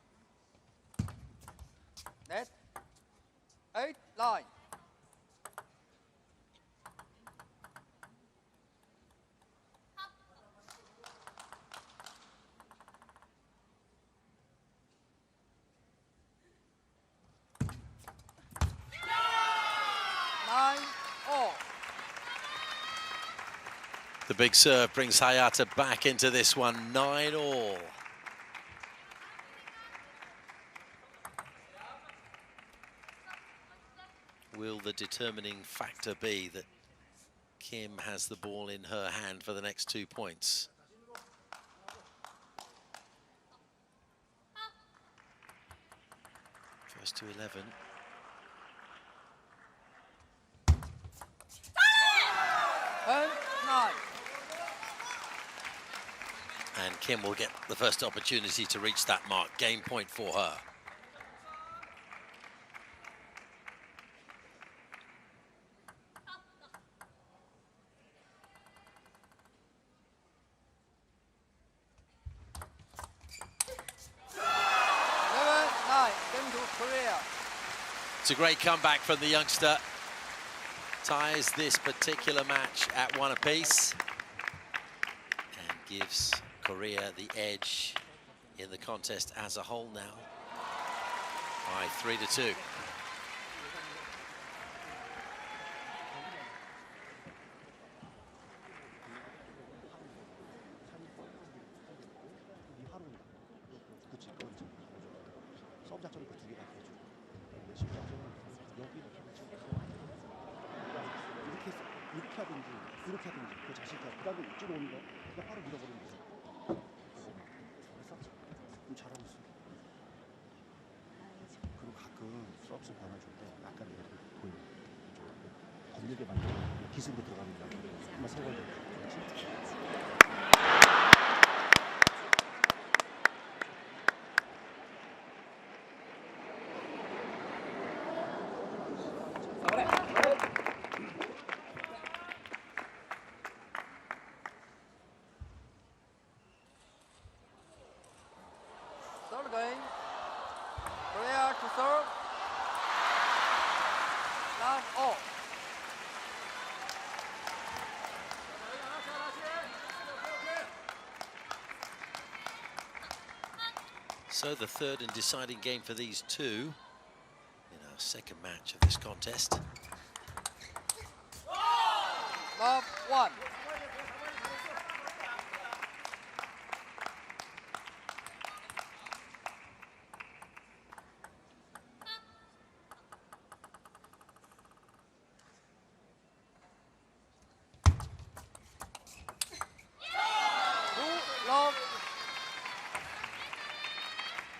Net. 8, 9. The big serve brings Hayata back into this one, 9-all. Will the determining factor be that Kim has the ball in her hand for the next 2 points? First to 11. And 9. And Kim will get the first opportunity to reach that mark. Game point for her. It's a great comeback from the youngster. Ties this particular match at 1 apiece and gives Korea the edge in the contest as a whole now by 3-2. 이렇게 하든지 그 자신감 그다음에 이쪽으로 오는 거 그냥 바로 밀어버리면 돼요. 그래서 좀 잘하고 있어요. 그리고 가끔 서비스 변화줄 때 약간 이렇게 보여요. 건들게 만들고 기술로 들어가는 거 한번 세워야 돼요. Game. Korea to serve. Love all. So the third and deciding game for these two in our second match of this contest. Love 1.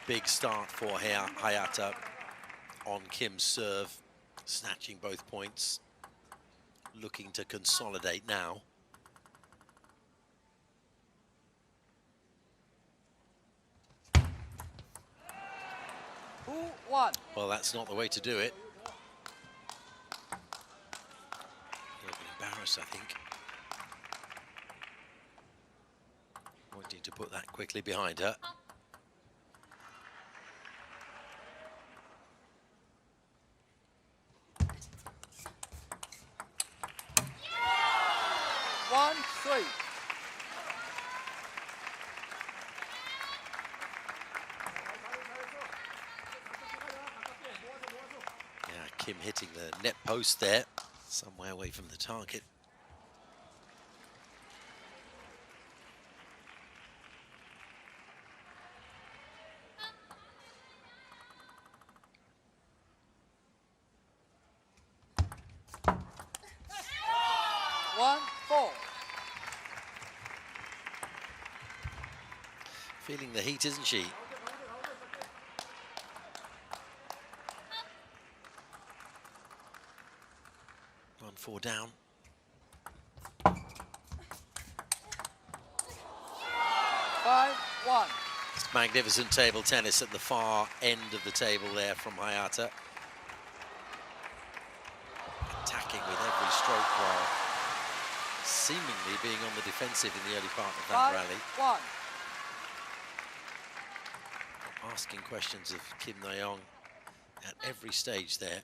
Big start for Hayata on Kim's serve, snatching both points, looking to consolidate now. Who won? Well, that's not the way to do it. A little bit embarrassed, I think. Wanting to put that quickly behind her. Kim hitting the net post there, somewhere away from the target. Feeling the heat, isn't she? On 4 down. 5-1. It's magnificent table tennis at the far end of the table there from Hayata. Attacking with every stroke while seemingly being on the defensive in the early part of that rally. 5-1. Asking questions of Kim Na-young at every stage there.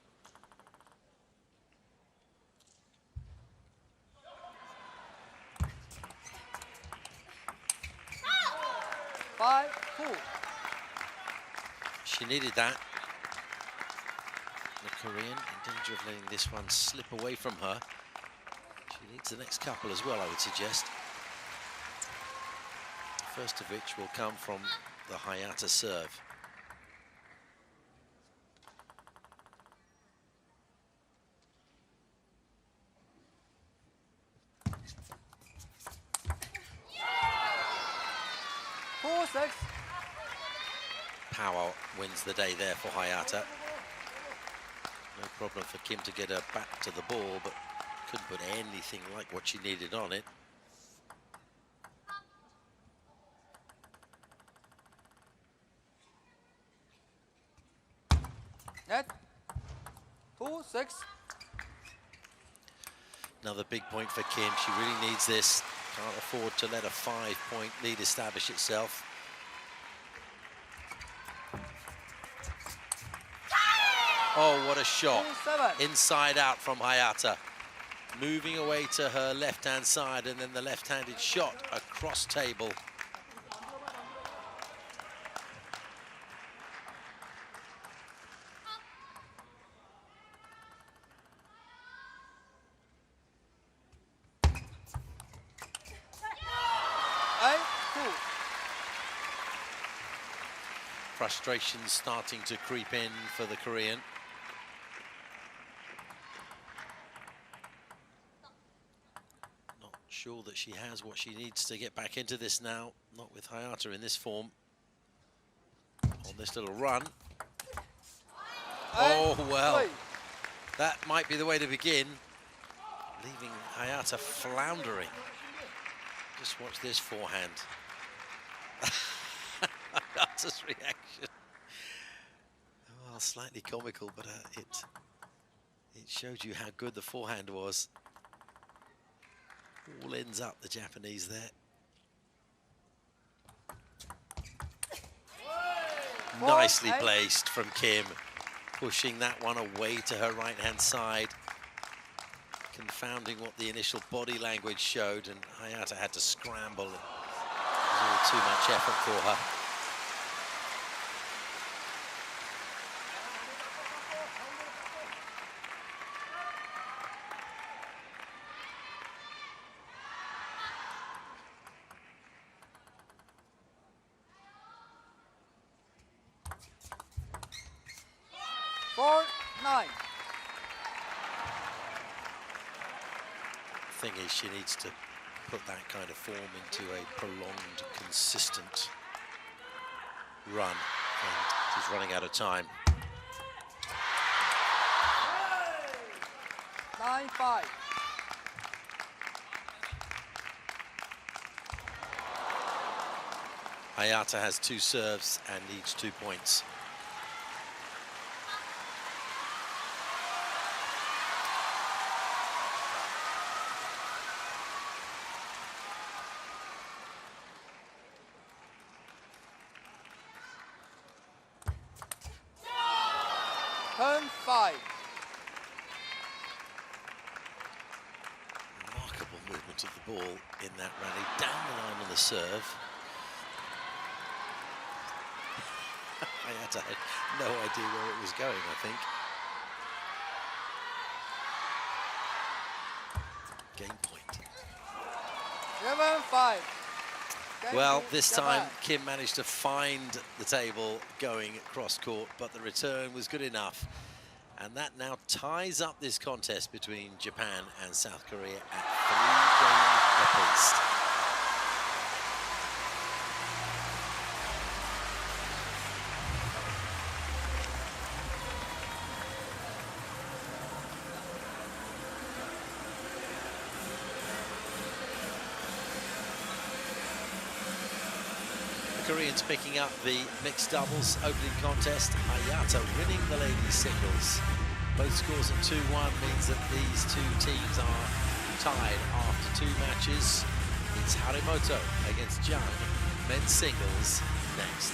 She needed that. The Korean in danger of letting this one slip away from her. She needs the next couple as well, I would suggest. First of which will come from the Hayata serve. Power wins the day there for Hayata. No problem for Kim to get her back to the ball, but couldn't put anything like what she needed on it. Net. 2-6. Another big point for Kim. She really needs this. Can't afford to let a 5-point lead establish itself. Oh, what a shot. 2-7. Inside out from Hayata. Moving away to her left-hand side, and then the left-handed shot across table. Frustration starting to creep in for the Korean. Not sure that she has what she needs to get back into this now. Not with Hayata in this form. On this little run. Oh, well. That might be the way to begin. Leaving Hayata floundering. Just watch this forehand. Hayata's reaction. Well, slightly comical, but it showed you how good the forehand was. All ends up the Japanese there. Nicely placed from Kim, pushing that one away to her right-hand side, confounding what the initial body language showed, and Hayata had to scramble. It was all too much effort for her. Thing is, she needs to put that kind of form into a prolonged, consistent run, and she's running out of time. 9-5. Hayata has 2 serves and needs 2 points. Remarkable movement of the ball in that rally, down the line on the serve. Hayata had no idea where it was going, I think. Game point. 11-5. Well, this time Kim managed to find the table going cross court, but the return was good enough. And that now ties up this contest between Japan and South Korea at 3 games apiece. Koreans picking up the mixed doubles opening contest. Hayata winning the ladies singles. Both scores of 2-1 means that these two teams are tied after 2 matches. It's Harimoto against Jang, men's singles next.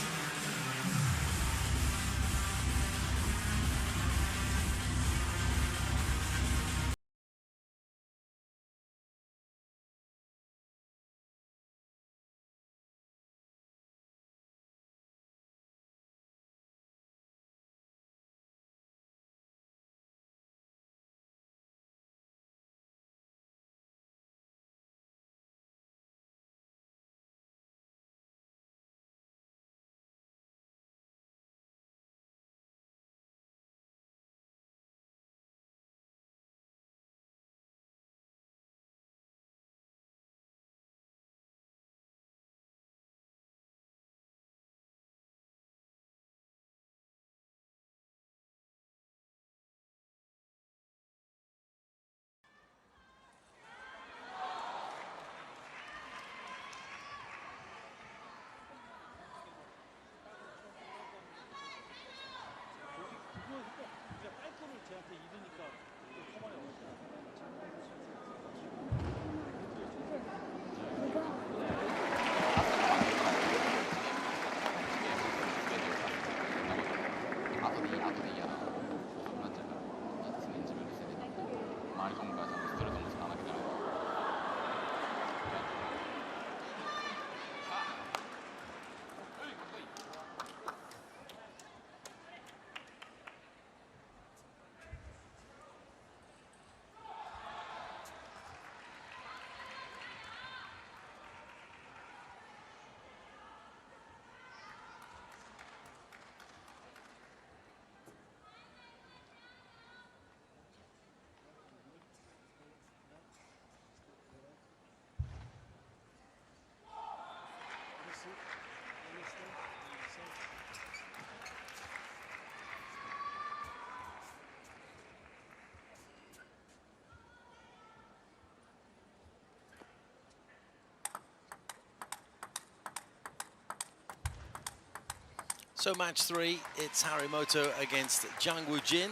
So match 3, it's Harimoto against Jang Woojin.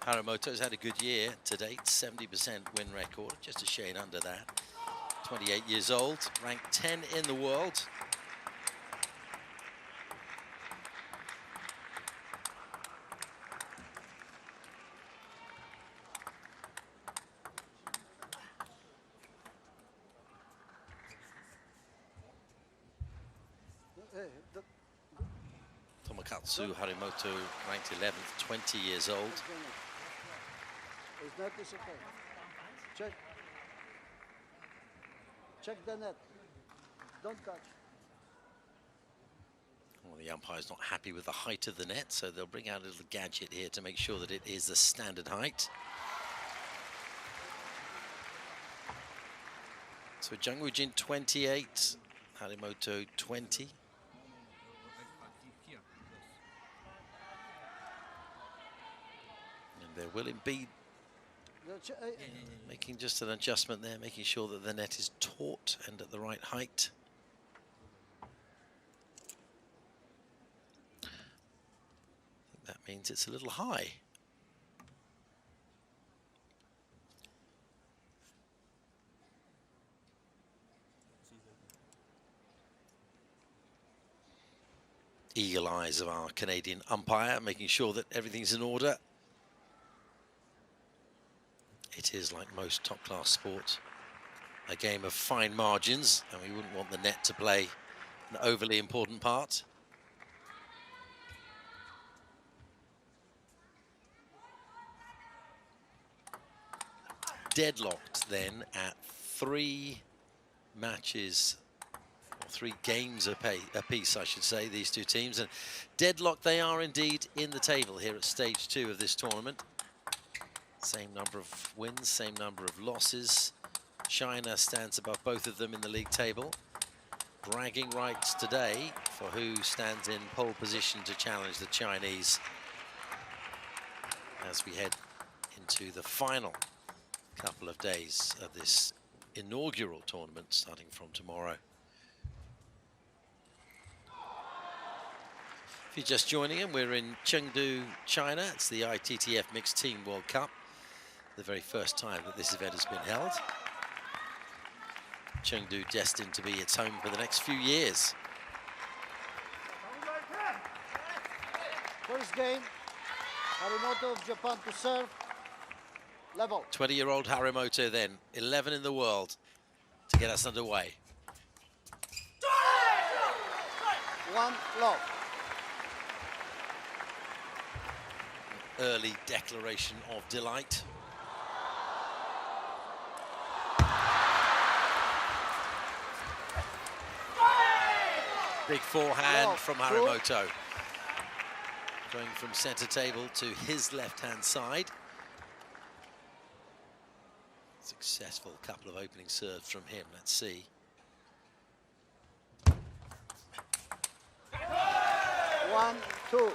Harimoto's had a good year to date, 70% win record, just a shade under that. 28 years old, ranked 10 in the world. Tomakatsu Harimoto, ranked 11th, 20 years old. It's not this okay. Check. Check the net. Don't touch. Well, the umpire's not happy with the height of the net, so they'll bring out a little gadget here to make sure that it is the standard height. So Jang Woojin 28, Harimoto 20. And there will be making just an adjustment there, making sure that the net is taut and at the right height. I think that means it's a little high. Eagle eyes of our Canadian umpire, making sure that everything's in order. It is, like most top-class sport, a game of fine margins, and we wouldn't want the net to play an overly important part. Deadlocked then at 3 matches, or 3 games apiece, I should say, these two teams. And deadlocked they are indeed in the table here at stage 2 of this tournament. Same number of wins, same number of losses. China stands above both of them in the league table. Bragging rights today for who stands in pole position to challenge the Chinese as we head into the final couple of days of this inaugural tournament starting from tomorrow. If you're just joining in, we're in Chengdu, China. It's the ITTF Mixed Team World Cup, the very first time that this event has been held. Chengdu destined to be its home for the next few years. First game, Harimoto of Japan to serve. Level. 20-year-old Harimoto then, 11 in the world to get us underway. One low. Early declaration of delight. Big forehand from Harimoto. Going from center table to his left-hand side. Successful couple of opening serves from him. Let's see. One, two.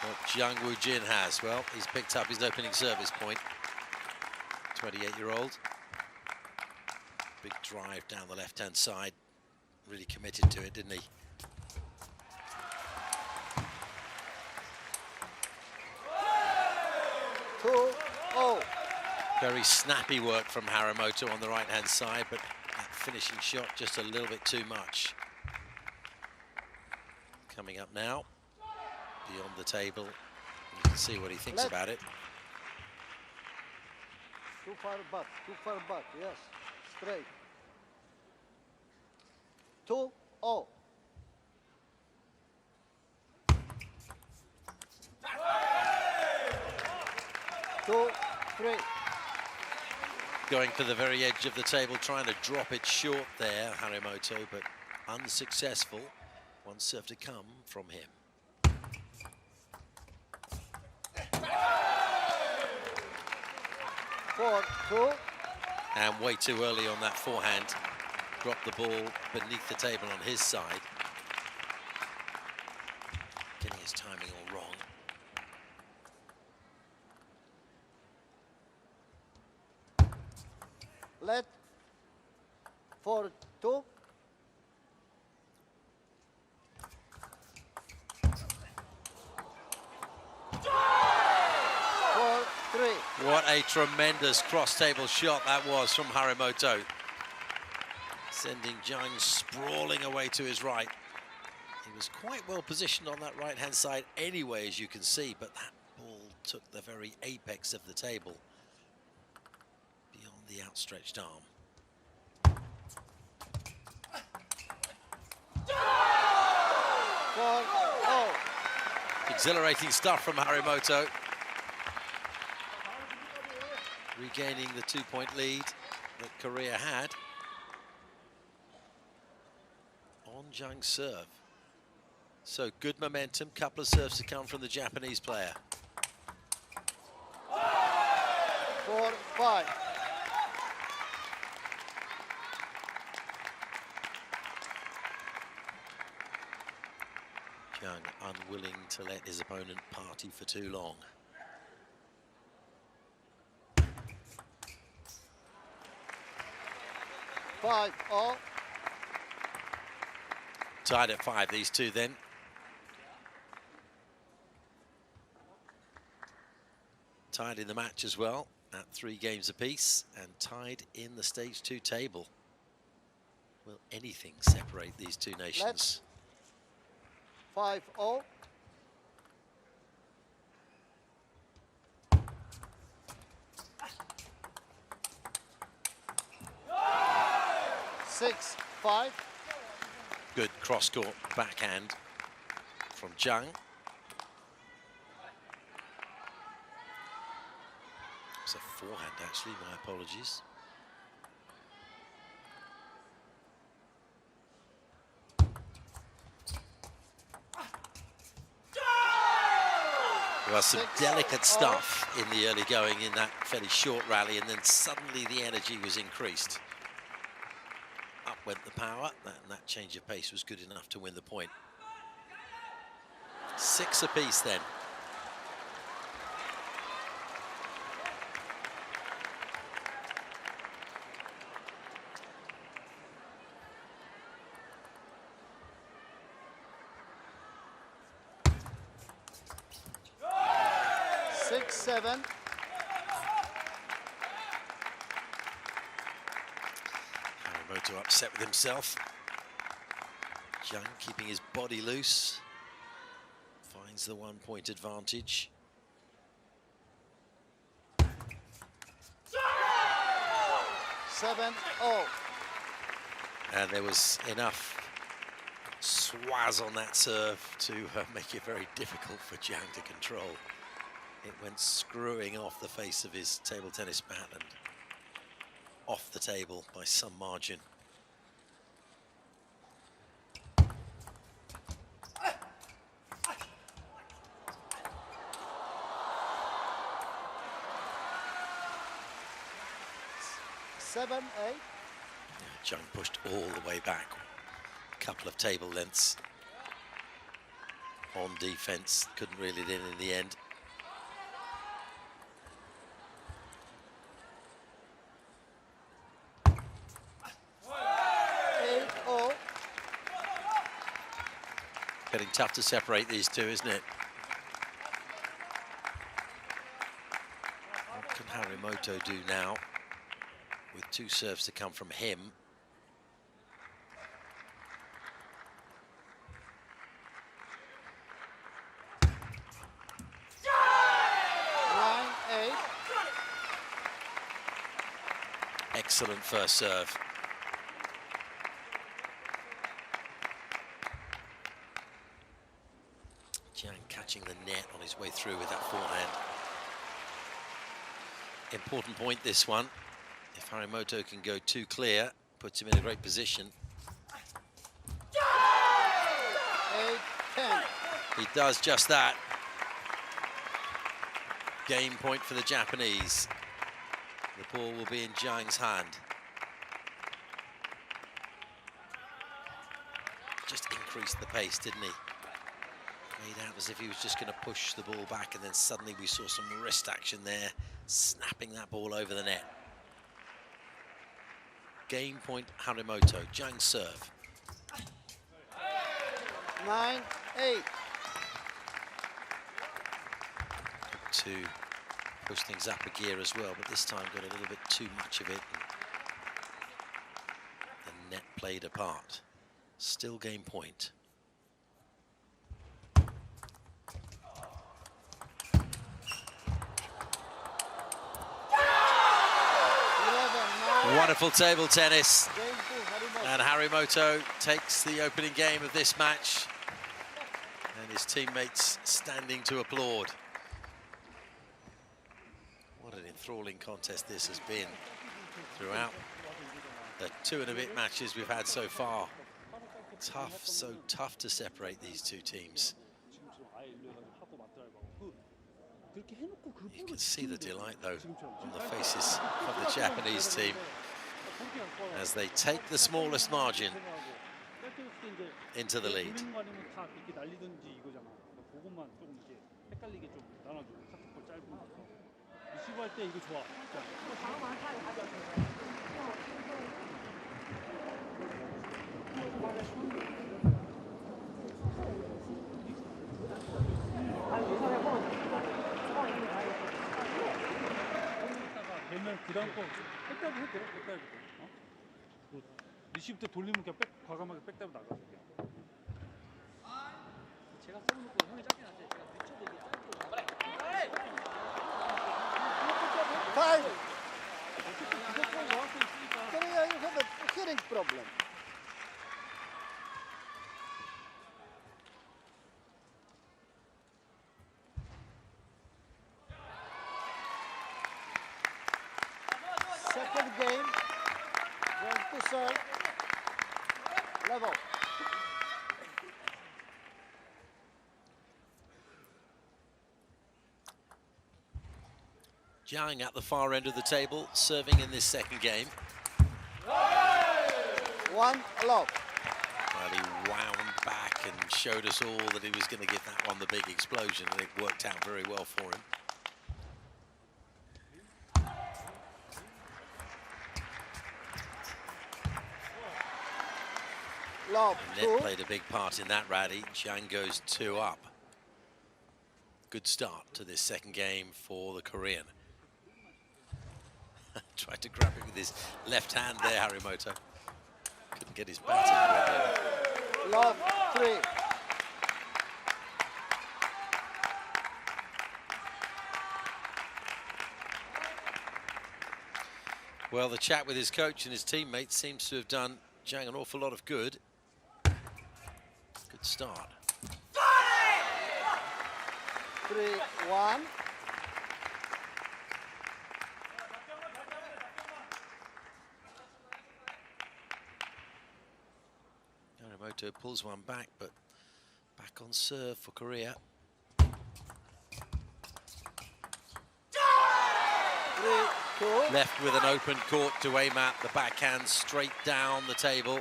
What Jang Woojin has. Well, he's picked up his opening service point. 28-year-old. Big drive down the left-hand side. Really committed to it, didn't he? Two, oh. Very snappy work from Harimoto on the right-hand side, but that finishing shot just a little bit too much. Coming up now, beyond the table. You can see what he thinks about it. Too far back, yes. Straight. 2-0. Two, three. Going for the very edge of the table, trying to drop it short there, Harimoto, but unsuccessful. One serve to come from him. Four, two. And way too early on that forehand. Dropped the ball beneath the table on his side. Getting his timing all wrong. Let. 4-2. What a tremendous cross-table shot that was from Harimoto. Sending Jang sprawling away to his right. He was quite well positioned on that right-hand side anyway, as you can see, but that ball took the very apex of the table beyond the outstretched arm. 4-0. Exhilarating stuff from Harimoto. Regaining the 2-point lead that Korea had on Jang's serve. So good momentum, couple of serves to come from the Japanese player. 4-5. Jang unwilling to let his opponent party for too long. Five, all. Tied at 5, these two then. Tied in the match as well at 3 games apiece and tied in the stage 2 table. Will anything separate these two nations? 5-0. Six, 5. Good cross-court backhand from Jang. It's a forehand, actually, my apologies. Well, some delicate stuff in the early going in that fairly short rally, and then suddenly the energy was increased. Up went the power, and that change of pace was good enough to win the point. 6 apiece then. 7. Harimoto upset with himself. Jang keeping his body loose. Finds the 1-point advantage. Seven all. And there was enough swaz on that serve to make it very difficult for Jang to control. It went screwing off the face of his table tennis bat and off the table by some margin. Seven, 8. Jung pushed all the way back, a couple of table lengths on defense, couldn't reel it in the end. Getting tough to separate these two, isn't it? What can Harimoto do now with 2 serves to come from him? Excellent first serve. Jang catching the net on his way through with that forehand. Important point, this one. If Harimoto can go 2 clear, puts him in a great position. 8-10. He does just that. Game point for the Japanese. The ball will be in Jang's hand. Just increased the pace, didn't he? Made out as if he was just going to push the ball back, and then suddenly we saw some wrist action there, snapping that ball over the net. Game point Harimoto, Jang's serve. 9-8. To push things up a gear as well, but this time got a little bit too much of it. The net played a part. Still game point. Wonderful table tennis. And Harimoto takes the opening game of this match. And his teammates standing to applaud. What an enthralling contest this has been throughout the 2 and a bit matches we've had so far. Tough, so tough to separate these two teams. You can see the delight, though, on the faces of the Japanese team as they take the smallest margin into the lead. 리시브 때 돌리면 그냥 과감하게 백답 나가요. 제가 써놓고 형이 짧게 났어요. 제가 미쳐도 이게 짧게. 5. Korea, you have a hearing problem. Second game, going to serve, level. Jang at the far end of the table, serving in this second game. 1 love. Well, he wound back and showed us all that he was going to give that one the big explosion, and it worked out very well for him. Love. And net played a big part in that rally. Jang goes 2 up. good start to this second game for the Korean. Tried to grab it with his left hand there, Harimoto. Couldn't get his bat in. Love 3. Well, the chat with his coach and his teammates seems to have done Jang an awful lot of good. Good start. 3-1. Harimoto pulls one back, but back on serve for Korea. 3-2. Left with an open court to aim at, the backhand straight down the table.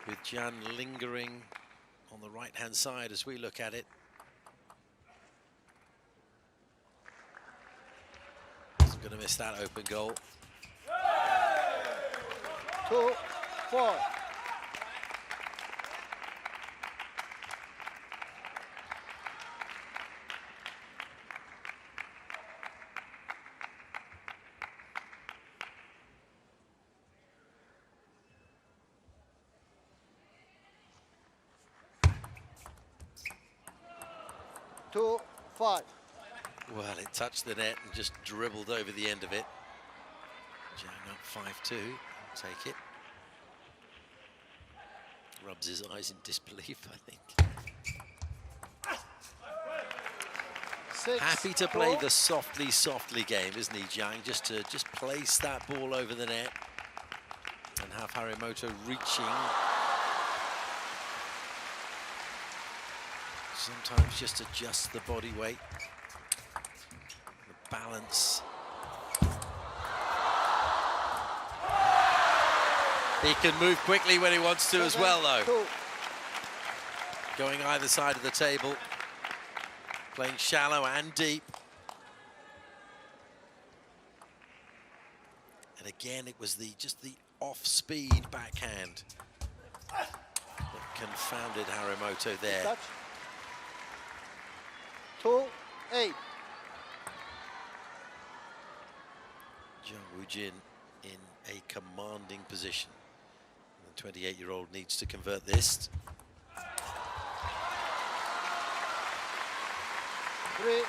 With Jan lingering on the right-hand side as we look at it. Isn't going to miss that open goal. 2-4. Five. Well, it touched the net and just dribbled over the end of it. Jang up 5-2. Take it. Rubs his eyes in disbelief, I think. 6, Happy to play the softly game, isn't he, Jang? Just to place that ball over the net and have Harimoto reaching. Sometimes just adjust the body weight, the balance. He can move quickly when he wants to as well, though. Going either side of the table, playing shallow and deep. And again, it was just the off-speed backhand that confounded Harimoto there. Touch. 2-8. Jang Woojin in a commanding position. The 28-year-old needs to convert this. 3-8.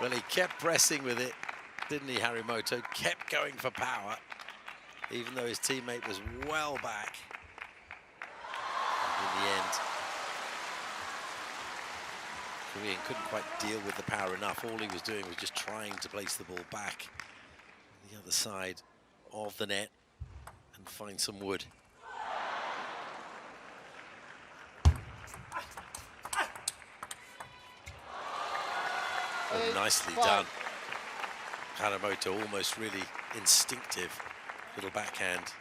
Well, he kept pressing with it, didn't he, Harimoto? Kept going for power, even though his teammate was well back. And in the end, Korean couldn't quite deal with the power enough. All he was doing was just trying to place the ball back on the other side of the net and find some wood. Oh, nicely done. Harimoto almost really instinctive little backhand.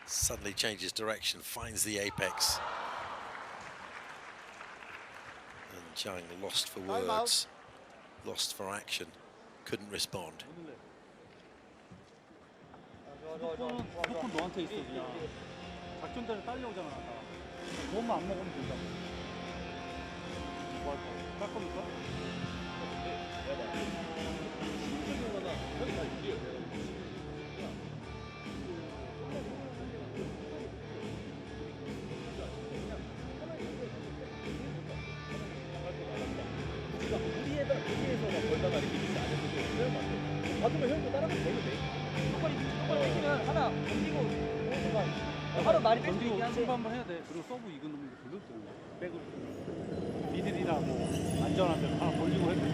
Suddenly changes direction, finds the apex. And Jang lost for words, lost for action, couldn't respond. 무조건 너한테 있어 그냥. 작전대로 딸려오잖아. 너무 안 먹으면 된다. 뭐 할 거야? 딸 겁니까? 무리해서만 걸다가 이렇게 있지 않으면 받으면 형도 따라가면 되면 돼. 조건이 되면 하나 던지고 바로 말이 뺄 수 있긴 한데. 승부 한번 해야 돼. 그리고 서브 익은 놈이 돌려도 되는 거야. 백으로. 미들이나 뭐 안전한 데로 하나 돌리고 해도 돼.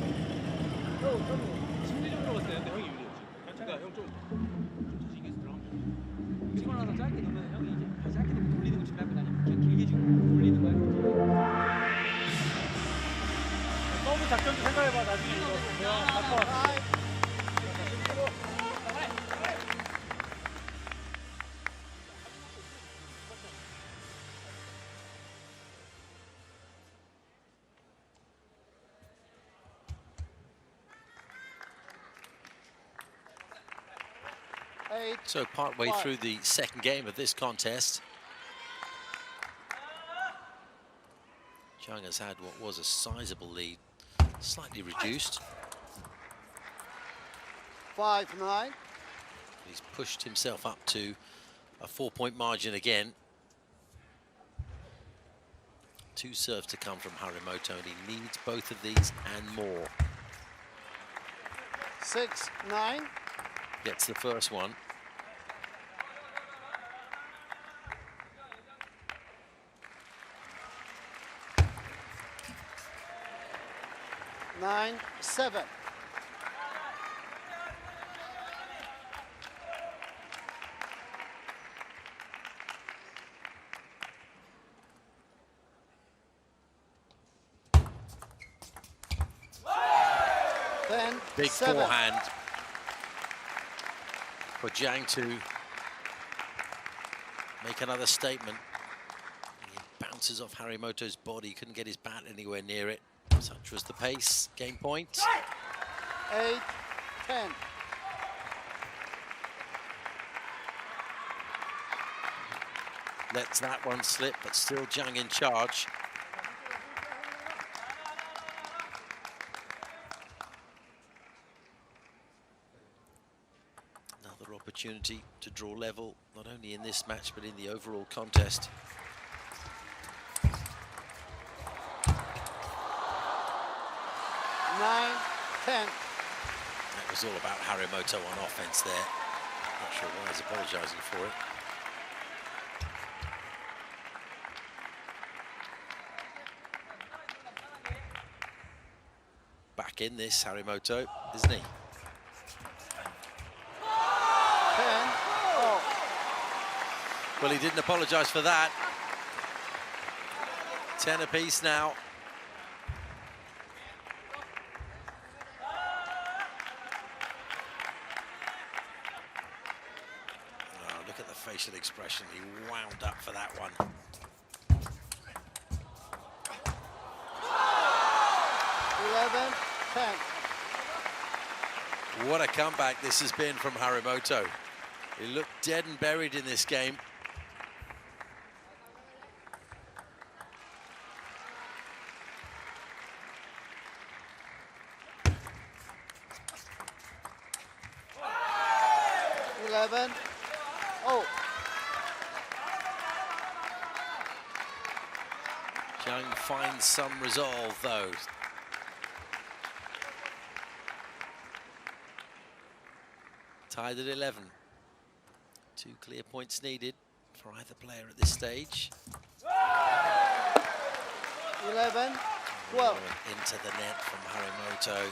심리적으로 봤을 때 근데 형이 유리했지. 그러니까 형 자신 있게 들어가면 치고 나서 짧게 넣으면 형이 이제 다시 짧게 돌리는 거 준비할 거 아니야. 그냥 길게 지금 돌리는 거야. 서브 작전도 생각해봐. 나중에 이거 내가 갖고 와. 8. So partway through the second game of this contest, Jang has had what was a sizable lead, slightly reduced. 5-9. He's pushed himself up to a 4-point margin again. 2 serves to come from Harimoto, and he needs both of these and more. 6-9. Gets the first one. Nine, 7. Big 7. forehand for Jang to make another statement. He bounces off Harimoto's body, couldn't get his bat anywhere near it. Such was the pace. Game point. 8-10. Lets that one slip, but still Jang in charge. Another opportunity to draw level, not only in this match, but in the overall contest. Nine, 10. That was all about Harimoto on offense there. Not sure why he's apologizing for it. Back in this, Harimoto, isn't he? 10. Oh. Well, he didn't apologize for that. 10 apiece now. Oh, look at the facial expression. He wound up for that one. 11-10. What a comeback this has been from Harimoto. He looked dead and buried in this game. Oh. Jang finds some resolve, though. Tied at 11. 2 clear points needed for either player at this stage. 11-12. Into the net from Harimoto.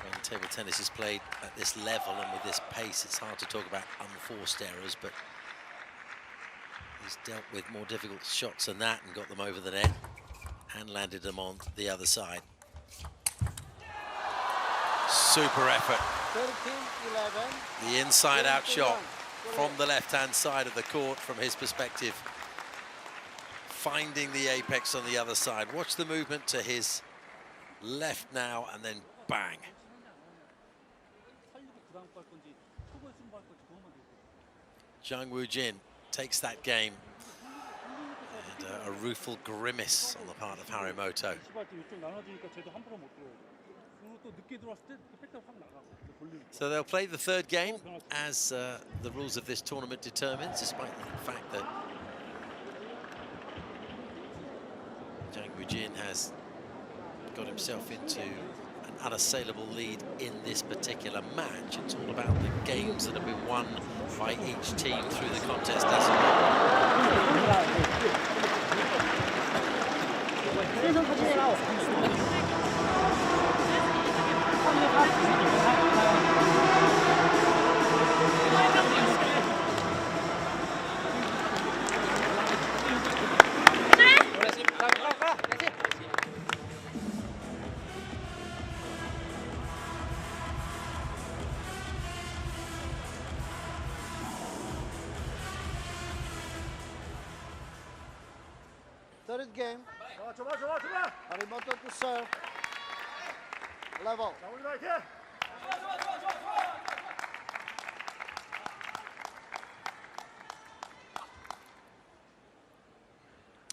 When table tennis is played at this level and with this pace, it's hard to talk about unforced errors, but he's dealt with more difficult shots than that and got them over the net and landed them on the other side. Super effort. 13-11. The inside-out shot from the left-hand side of the court from his perspective. Finding the apex on the other side. Watch the movement to his left now, and then bang. Jang Woojin takes that game. And a rueful grimace on the part of Harimoto. So they'll play the third game as the rules of this tournament determines, despite the fact that Jang Woojin has got himself into an unassailable lead in this particular match. It's all about the games that have been won by each team through the contest. Third game. Harimoto to serve. Level.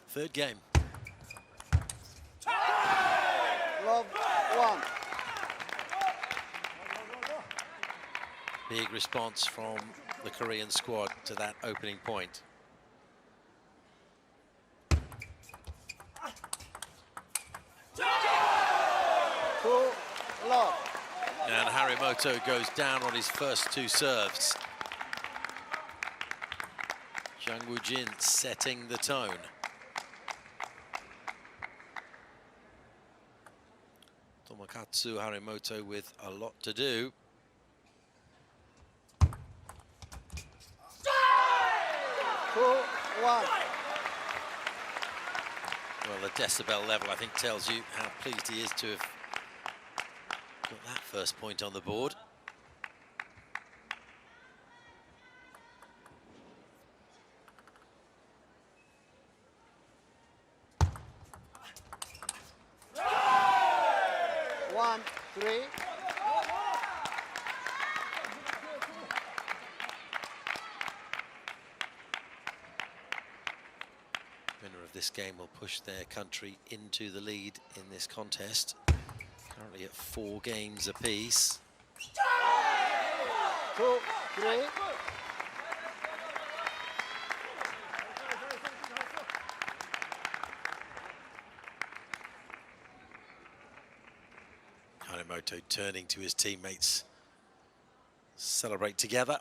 Third game. Love 1. Big response from the Korean squad to that opening point. Two love. And Harimoto goes down on his first two serves. Jang Woojin setting the tone. Tomokazu Harimoto with a lot to do. Two, 1. Well, the decibel level, I think, tells you how pleased he is to have got that first point on the board. One, 3. Winner of this game will push their country into the lead in this contest. Currently at 4 games apiece. 2, 3. Harimoto turning to his teammates. Celebrate together.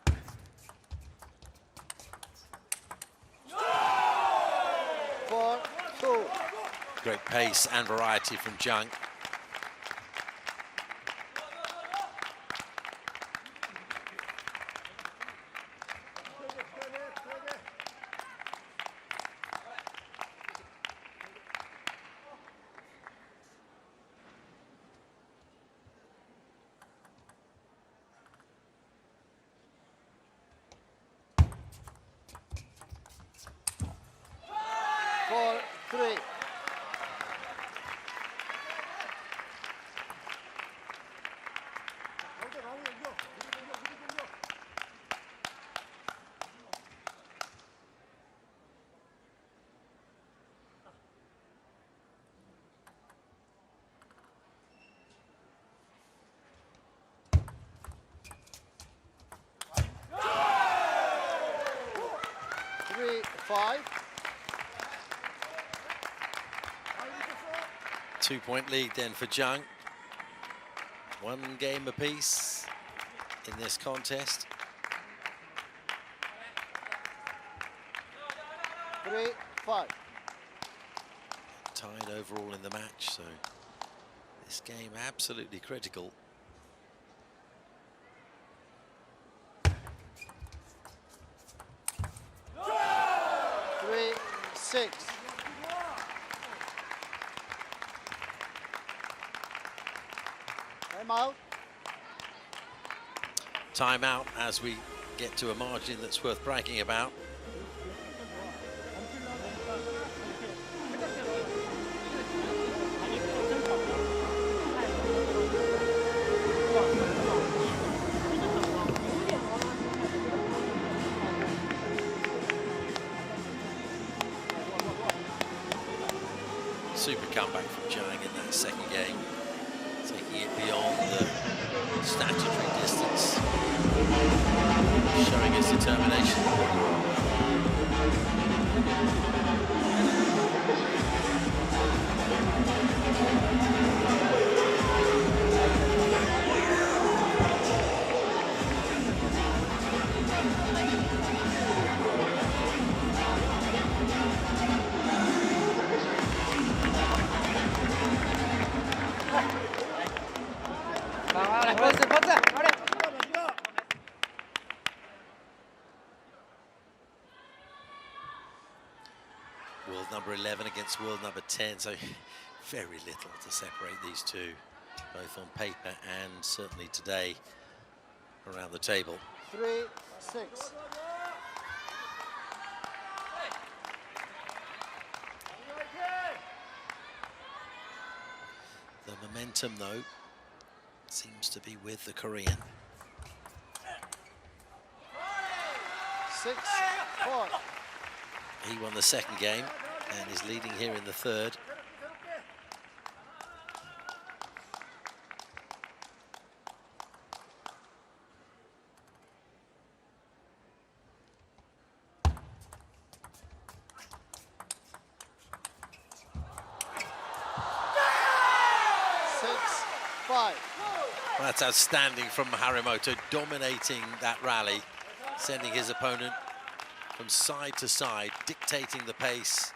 4, 2. Great pace and variety from Jang. Four, 3. Three, 5. 2-point lead then for Jang. 1 game apiece in this contest. 3, 5. Tied overall in the match, so this game absolutely critical. Three, 6. Time out. Timeout as we get to a margin that's worth bragging about. Super comeback from Jang in that second game, taking it beyond the statutory distance, showing his determination. World number 11 against world number 10, so very little to separate these two, both on paper and certainly today around the table. 3, 6. The momentum, though, seems to be with the Korean. 6-4. He won the second game and is leading here in the third. That's outstanding from Harimoto, dominating that rally, sending his opponent from side to side, dictating the pace,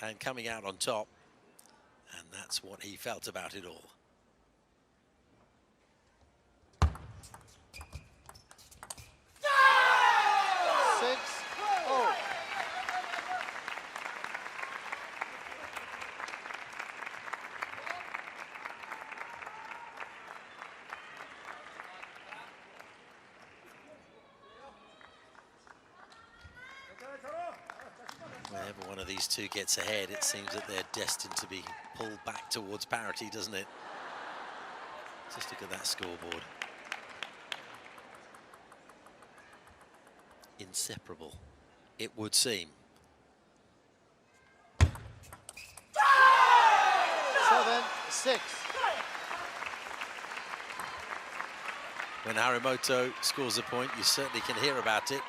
and coming out on top. And that's what he felt about it all. Whenever one of these two gets ahead, it seems that they're destined to be pulled back towards parity, doesn't it? Just look at that scoreboard. Inseparable, it would seem. 7-6. When Harimoto scores a point, you certainly can hear about it.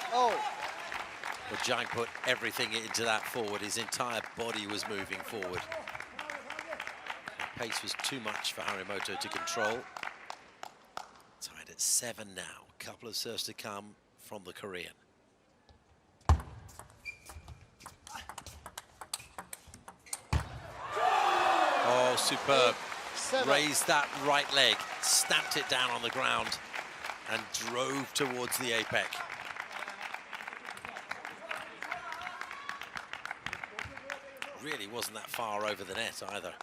Well, Jang put everything into that forward. His entire body was moving forward. The pace was too much for Harimoto to control. Tied at 7 now. Couple of serves to come from the Korean. Oh, superb. Raised that right leg, stamped it down on the ground, and drove towards the apex. Really wasn't that far over the net either.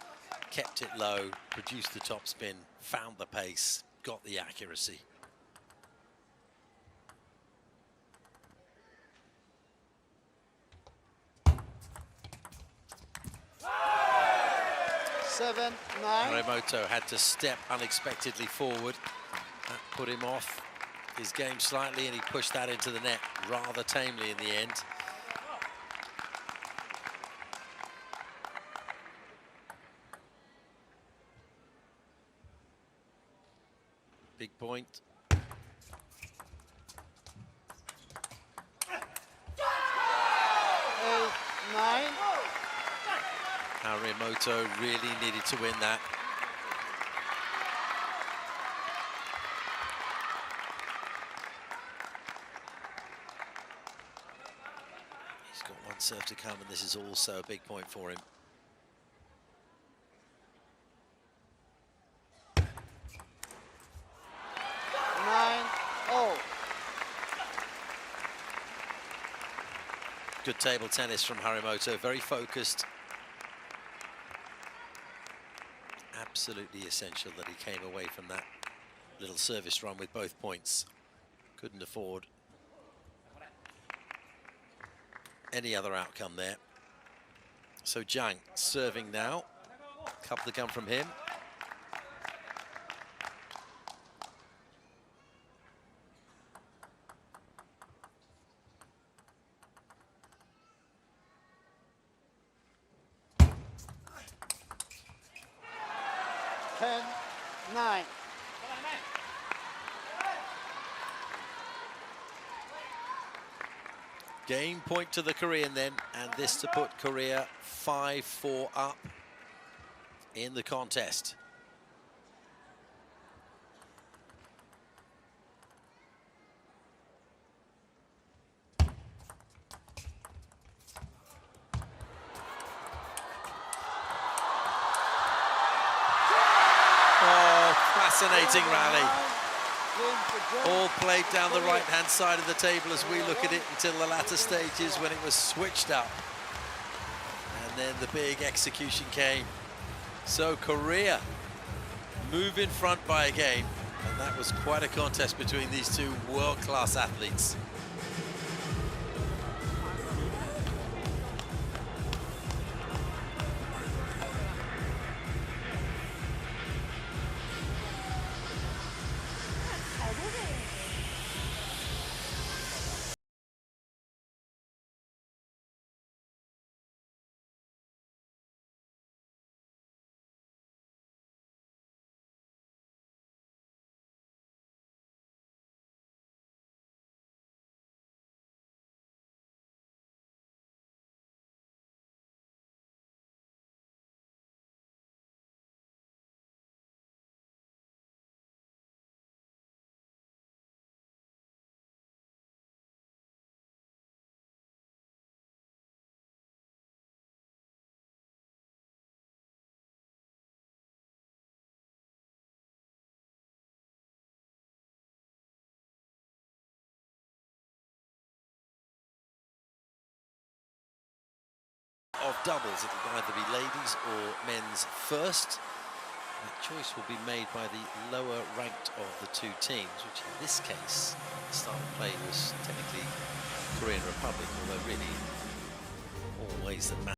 Kept it low, produced the top spin, found the pace, got the accuracy. Harimoto had to step unexpectedly forward. That put him off his game slightly, and he pushed that into the net rather tamely in the end. Big point. Harimoto really needed to win that. He's got one serve to come, and this is also a big point for him. Good table tennis from Harimoto, very focused. Absolutely essential that he came away from that little service run with both points. Couldn't afford any other outcome there. So Jang serving now. Couple to come from him. Game point to the Korean then, and this to put Korea 5-4 up in the contest. Oh, fascinating rally. All played down the right-hand side of the table as we look at it until the latter stages when it was switched up. And And then the big execution came. So Korea move in front by a game, and that was quite a contest between these two world-class athletes. Of doubles, it'll either be ladies or men's first. That choice will be made by the lower ranked of the two teams, which in this case, the start of play was technically Korean Republic, although really always the match.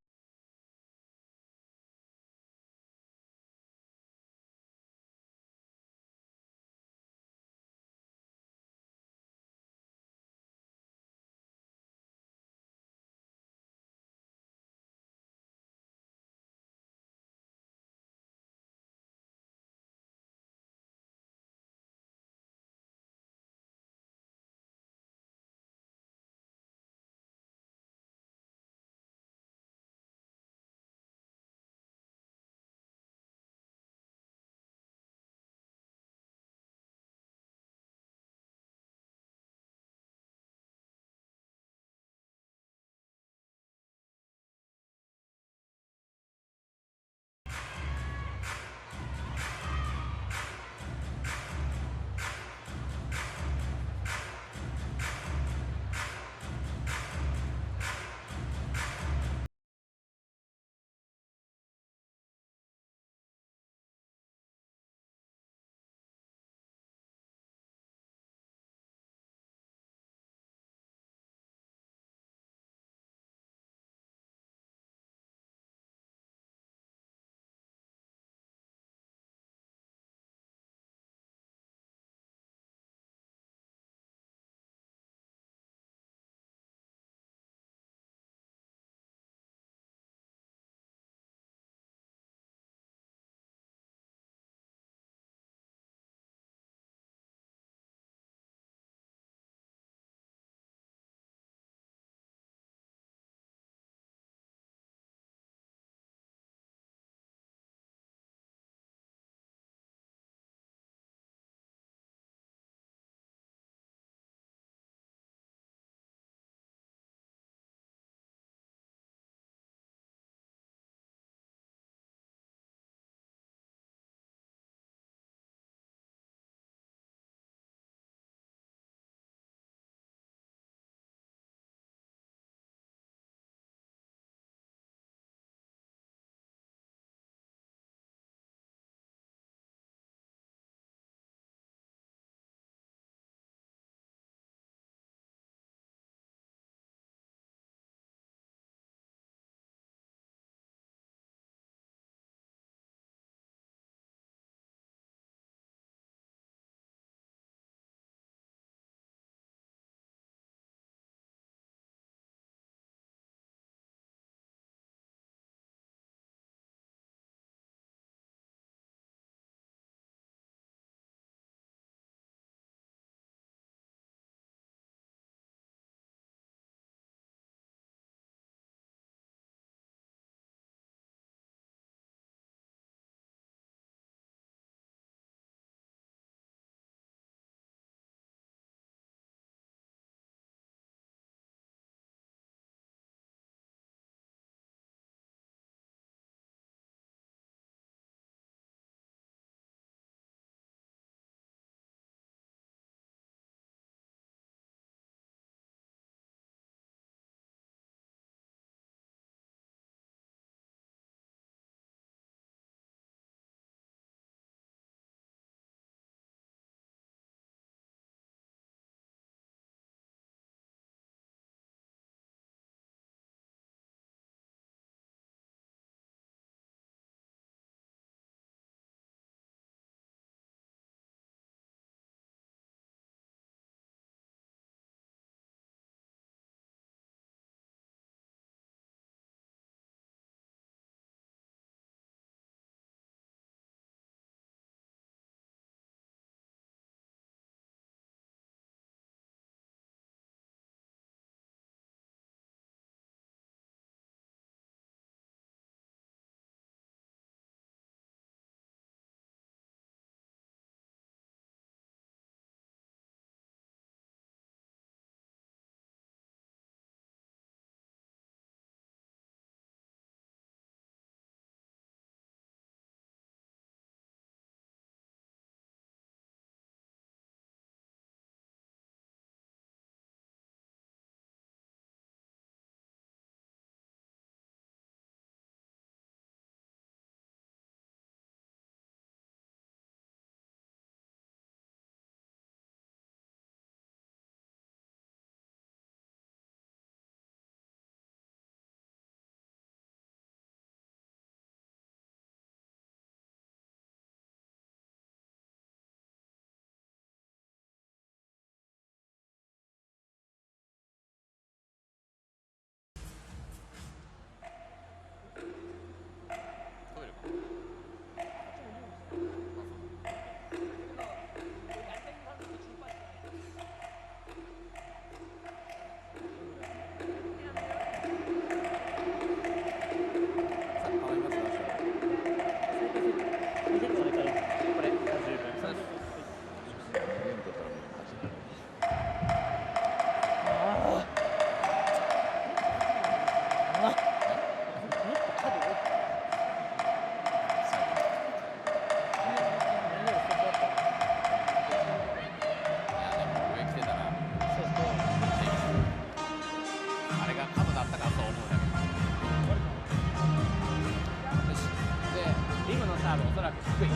サーブおそらく低い。で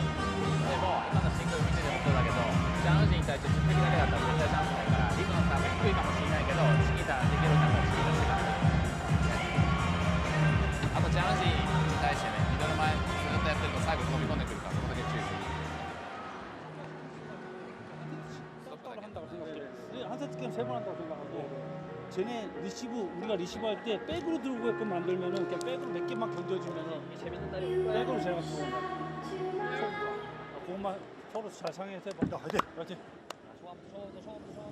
も今のシングル見ててもそうだけど、ジャン・ウジンに対して10滴だけだったら絶対チャンスないから、リブのサーブ低いかもしれないけど、チキータできるんだったらチキータしてから。あとジャン・ウジンに対してね、ミドル前ずっとやってると最後飛び込んでくるから、ここだけ注意する。 똑바로 한다고 생각해. 한 세트 게임 3번 한다고 생각하고 쟤네 리시브 우리가 리시브 할 때 백으로 들고게끔 만들면은 그냥 백으로 몇 개만 던져주면은 재밌는 날이 올 거야. 백으로 제가 들어온다. 그것만 서로 잘 상의해서 해봐. 화이팅! 화이팅! 처음부터.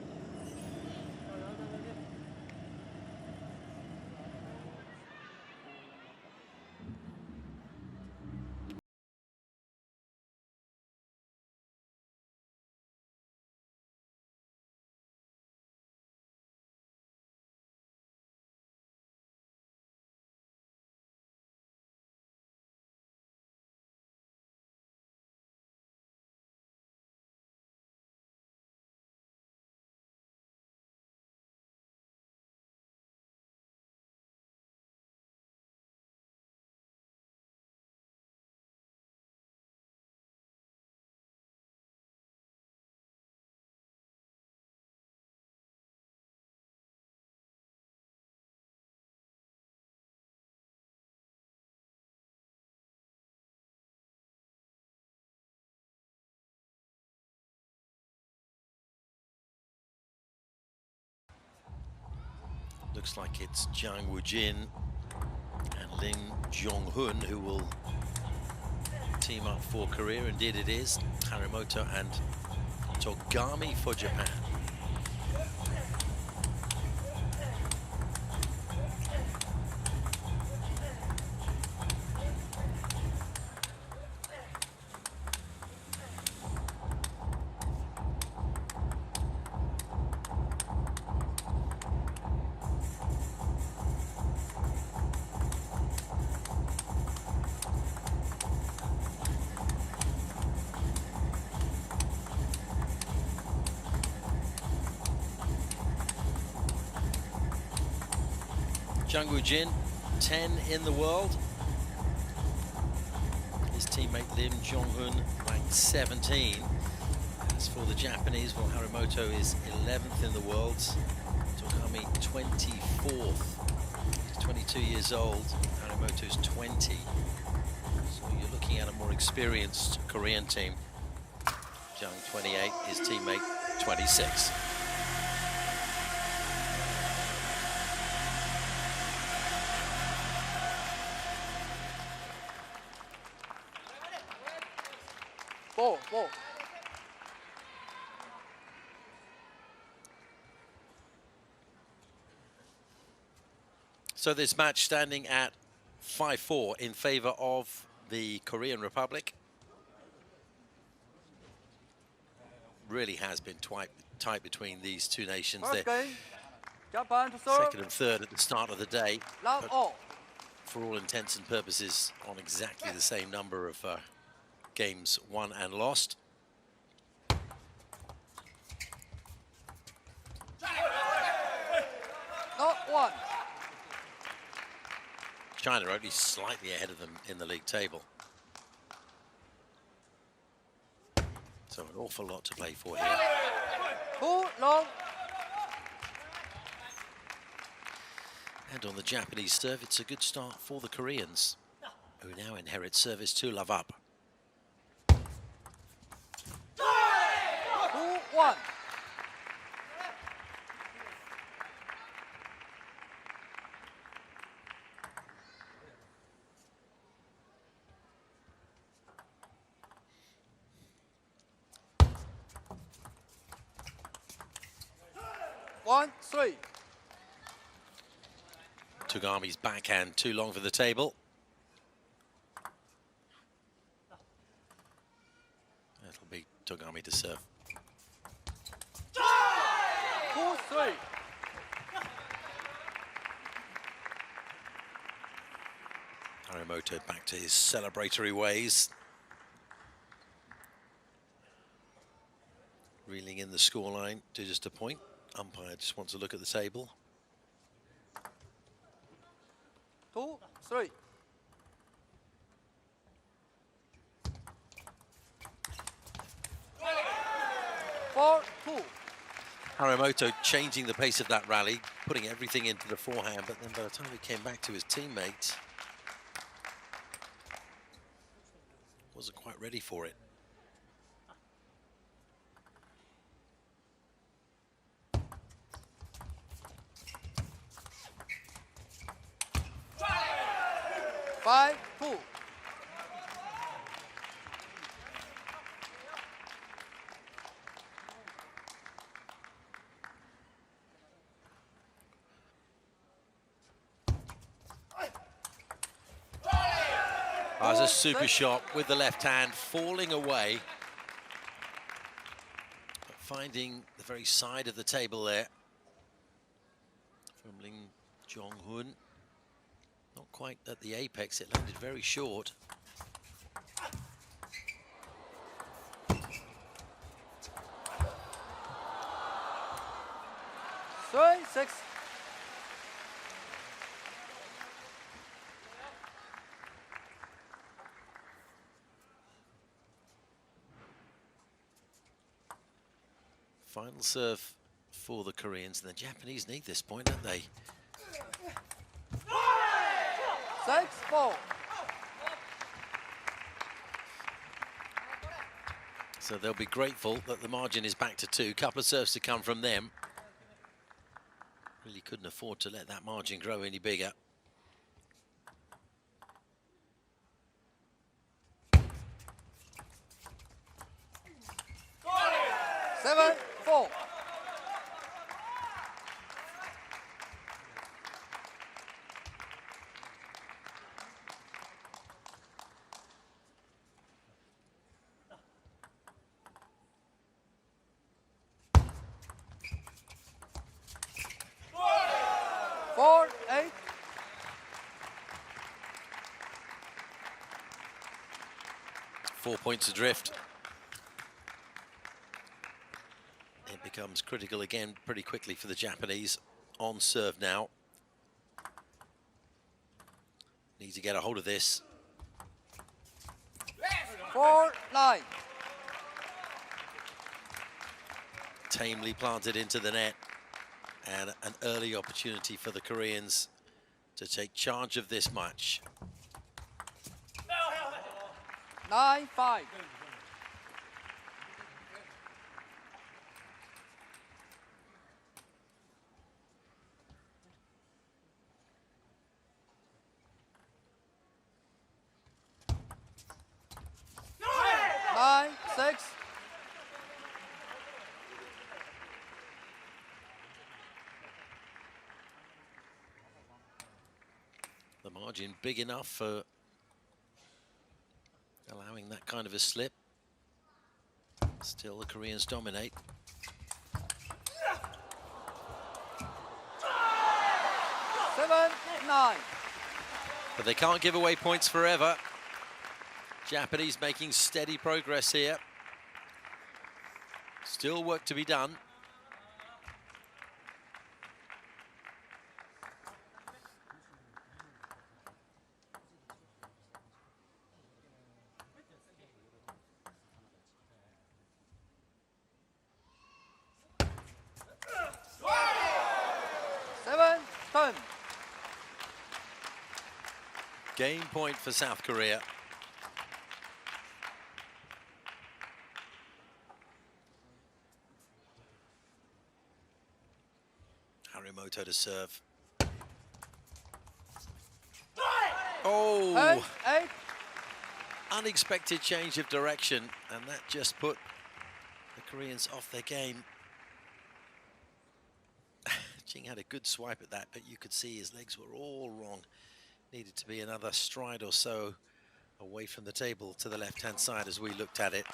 Looks like it's Jang Woojin and Lim Jong-hun who will team up for Korea. Indeed it is. Harimoto and Togami for Japan. Jang Woojin, 10 in the world. His teammate Lim Jong-hun ranked 17. As for the Japanese, well, Harimoto is 11th in the world. Togami 24th. He's 22 years old. Harimoto's 20. So you're looking at a more experienced Korean team. Jang 28, his teammate 26. Ball. So this match standing at 5-4 in favor of the Korean Republic. Really has been tight between these two nations. They're Japan to second and third at the start of the day. Love but all. for all intents and purposes, on exactly the same number of games won and lost. Not one. China are only slightly ahead of them in the league table. So an awful lot to play for here. Too long. And on the Japanese serve, it's a good start for the Koreans, who now inherit service to love up. 2-1. One, three. Togami's backhand too long for the table. That'll be Togami to serve. 2-3. Harimoto back to his celebratory ways. Reeling in the scoreline to just a point. Umpire just wants to look at the table. 2-3. 4-2. Haramoto changing the pace of that rally, putting everything into the forehand, but then by the time he came back to his teammate, wasn't quite ready for it. Five, 2. That was a super shot with the left hand, falling away, but finding the very side of the table there. From Jang Woojin. Not quite at the apex, it landed very short. Three, 6. Final serve for the Koreans, and the Japanese need this point, don't they? 6-4. So they'll be grateful that the margin is back to 2. Couple of serves to come from them. Really couldn't afford to let that margin grow any bigger. Seven, 4. Four, 8. Four points adrift. It becomes critical again pretty quickly for the Japanese. On serve now. Need to get a hold of this. 4-9. Tamely planted into the net. And an early opportunity for the Koreans to take charge of this match. 9-5. Nine, 6. The margin big enough for allowing that kind of a slip. Still the Koreans dominate. Seven, 9. But they can't give away points forever. Japanese making steady progress here. Still work to be done. Seven, 10. Game point for South Korea. Haramoto to serve. Oh, 8. unexpected change of direction, and that just put the Koreans off their game. Jing had a good swipe at that, but you could see his legs were all wrong. Needed to be another stride or so away from the table to the left-hand side as we looked at it.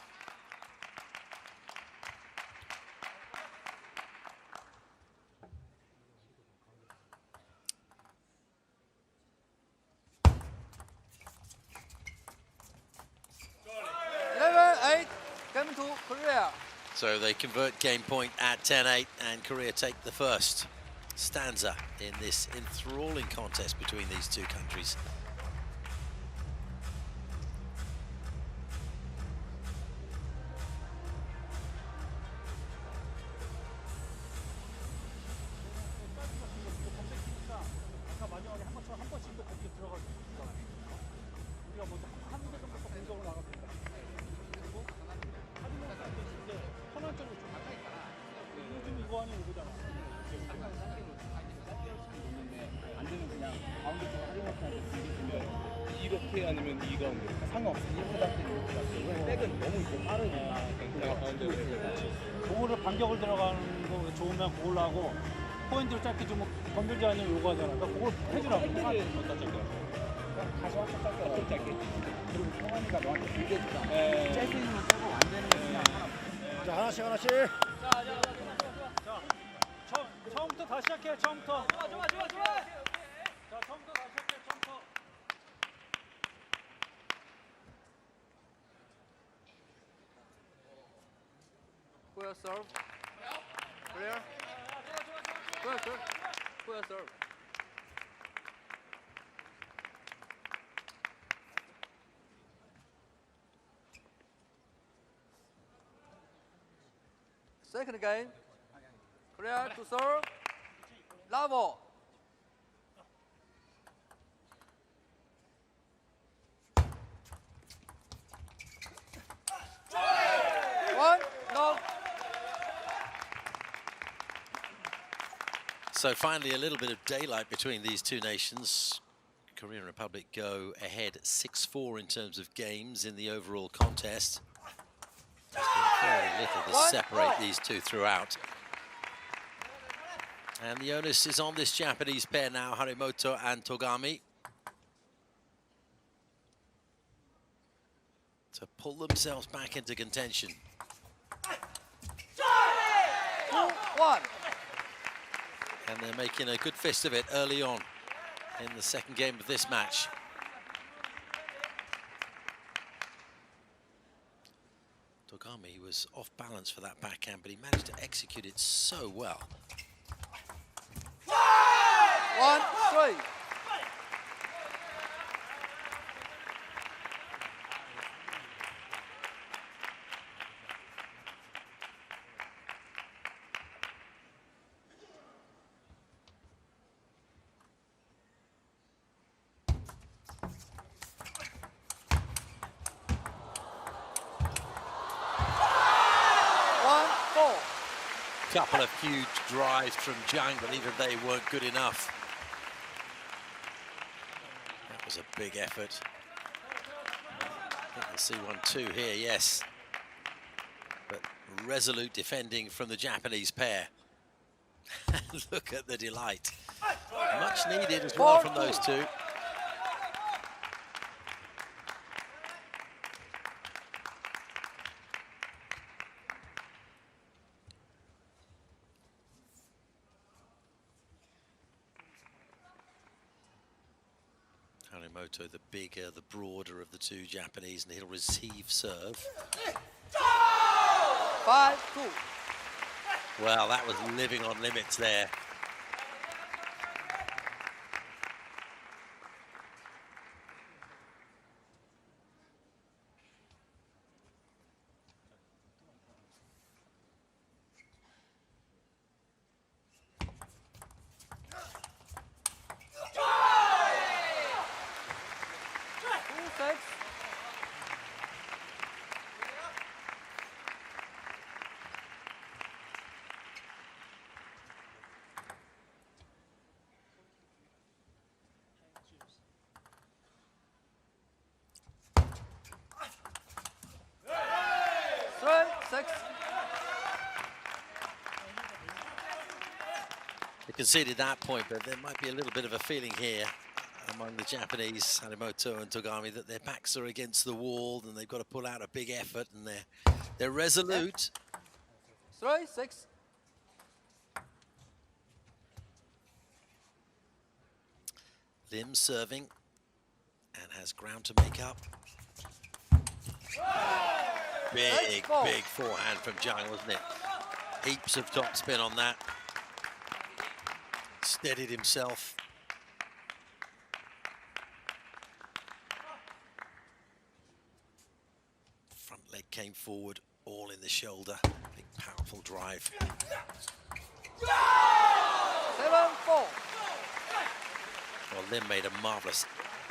Game to Korea. So they convert game point at 10-8, and Korea take the first stanza in this enthralling contest between these two countries. 이렇게 아니면 이거 상관없어. 이거보다 백은 너무 이거 빠르니까. 그거를 반격을 들어가는 거 좋으면 그걸로 하고 포인트를 짧게 주면 건들지 않으면 요거 하잖아. 그러니까 그걸 해주라고. 다시 확 짧게. 그리고 성환이가 너한테 길게 주잖아. 짧게 주면 빼고 안 되는 거 그냥 하나. 자, 하나씩 하나씩. 자, 처음부터 다시 시작해. 처음부터. 좋아. 자, 처음부터 다시 시작해. 처음부터. Who serve? Clear? Good. Who serve? Second game. Clear to serve. Level. One, no. So finally a little bit of daylight between these two nations. Korean Republic go ahead 6-4 in terms of games in the overall contest. There's been very little to separate these two throughout. And the onus is on this Japanese pair now, Harimoto and Togami, to pull themselves back into contention. 2-1. And they're making a good fist of it early on in the second game of this match. Togami was off balance for that backhand, but he managed to execute it so well. 1-3. Couple of huge drives from Jang, but even they weren't good enough. That was a big effort. I think we'll see 1-2 here, yes. But resolute defending from the Japanese pair. Look at the delight. Much needed as well from those two. Harimoto, the bigger, the broader of the two Japanese, and he'll receive serve. 5-2. Well, that was living on limits there. They conceded that point, but there might be a little bit of a feeling here among the Japanese, Harimoto and Togami, that their backs are against the wall and they've got to pull out a big effort, and they're resolute. 3-6. Lim serving and has ground to make up. Big forehand from Jang, wasn't it? Heaps of topspin on that. Steadied himself. Front leg came forward, all in the shoulder. Big, powerful drive. 7-4. Well, Lim made a marvelous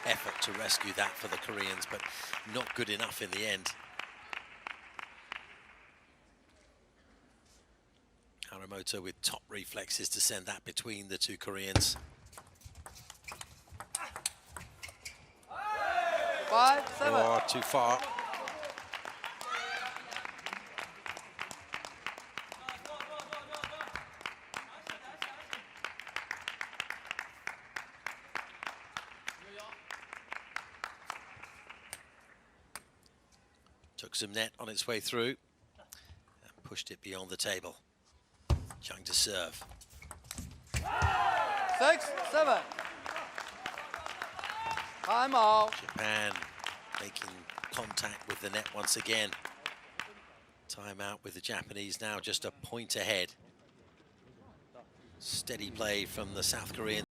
effort to rescue that for the Koreans, but not good enough in the end. Harimoto with top reflexes to send that between the two Koreans. 5-7. Oh, too far. Took some net on its way through and pushed it beyond the table. Jang to serve. 6-7. Time out. Japan making contact with the net once again. Timeout with the Japanese now just a point ahead. Steady play from the South Korean.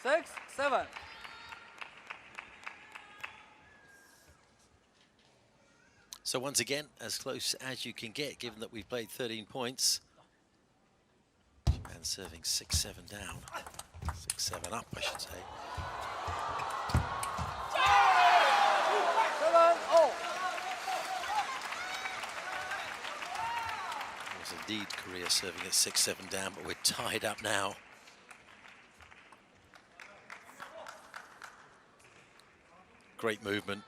Six, 7. So once again, as close as you can get, given that we've played 13 points. Japan serving 6-7 down. 6-7 up, I should say. 7-0. It was indeed Korea serving at 6-7 down, but we're tied up now. Great movement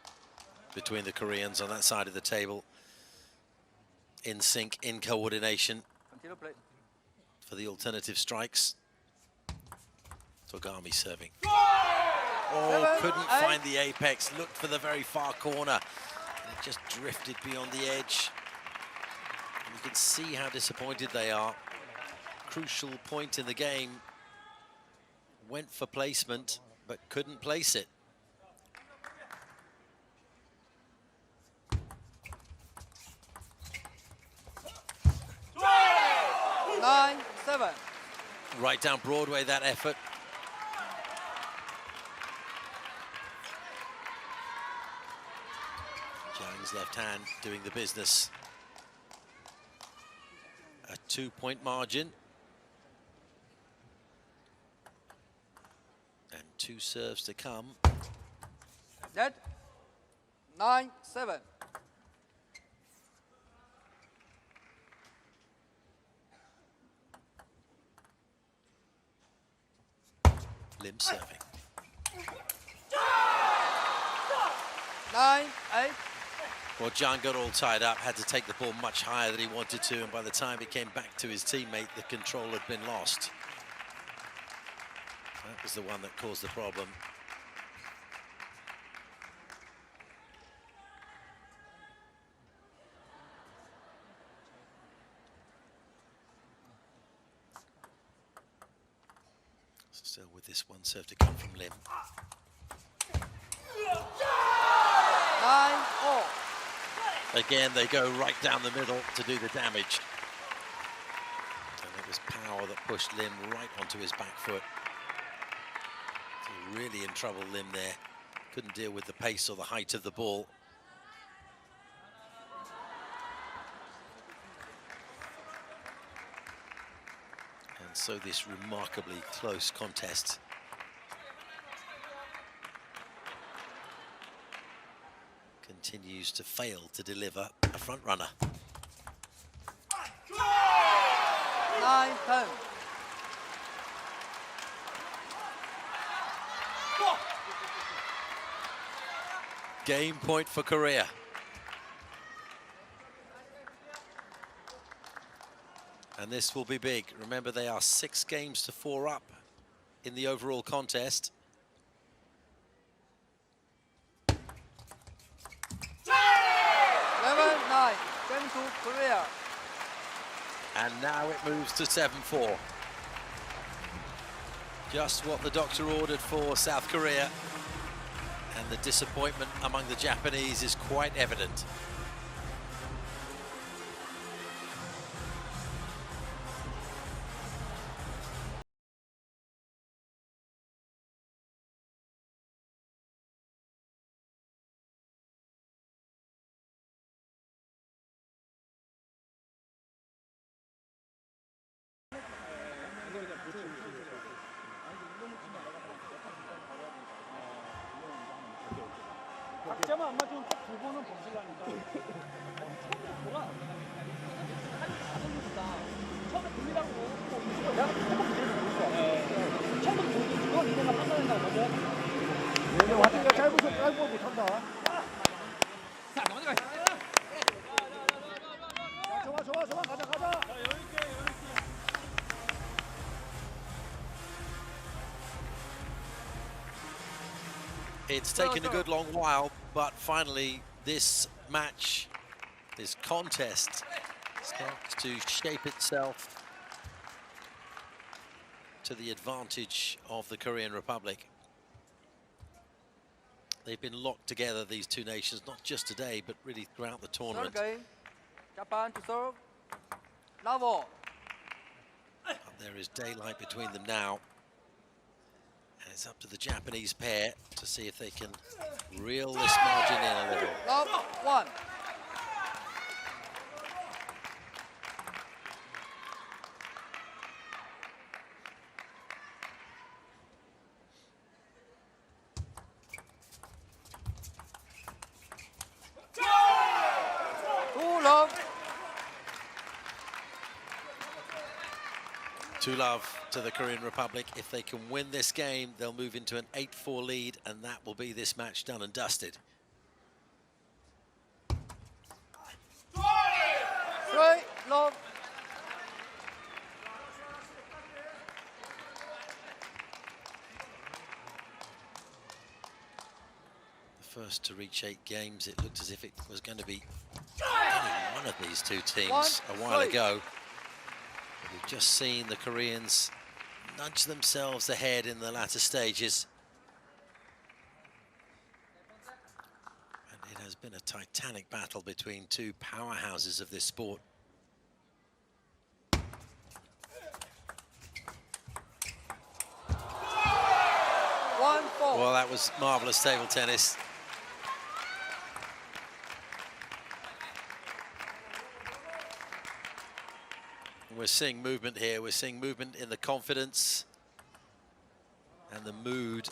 between the Koreans on that side of the table. In sync, in coordination Continue play. for the alternative strikes. Togami serving. Oh, 7, couldn't 8. find the apex, looked for the very far corner. And it just drifted beyond the edge. And you can see how disappointed they are. Crucial point in the game. Went for placement, but couldn't place it. 9-7. Right down Broadway, that effort. Jang's left hand doing the business. A 2-point margin. And 2 serves to come. Dead. 9-7. Lim serving. 9-8. Well, Jang got all tied up, had to take the ball much higher than he wanted to, and by the time he came back to his teammate, the control had been lost. That was the one that caused the problem. Still with this one serve to come from Lim. 9-4. Again, they go right down the middle to do the damage. And it was power that pushed Lim right onto his back foot. So really in trouble, Lim there. Couldn't deal with the pace or the height of the ball. And so this remarkably close contest continues to fail to deliver a front runner. 9-10. Game point for Korea. And this will be big. Remember, they are 6 games to 4 up in the overall contest. 11-9, game to Korea. And now it moves to 7-4. Just what the doctor ordered for South Korea. And the disappointment among the Japanese is quite evident. 각자만 안 맞으면 딱 두 번은 벗으려니까. 처음에 돌리라고 내가 해보기 전에 돌릴 처음에 돌리고 그건 니네가 판단한다고 먼저 얘네 완전히 짧고 못한다. 자, 넘어가. 좋아, 가자. It's taken a good long while, but finally this match, this contest, starts to shape itself to the advantage of the Korean Republic. They've been locked together, these two nations, not just today, but really throughout the Third tournament. game, Japan to serve. Love. But there is daylight between them now. And it's up to the Japanese pair to see if they can reel this margin in a little. Love 1. Love. 2-love to the Korean Republic. If they can win this game, they'll move into an 8-4 lead, and that will be this match done and dusted. 3 love. The first to reach 8 games, it looked as if it was going to be any one of these two teams a while ago. But we've just seen the Koreans nudge themselves ahead in the latter stages. And it has been a titanic battle between two powerhouses of this sport. Well, that was marvellous table tennis. We're seeing movement here. We're seeing movement in the confidence and the mood,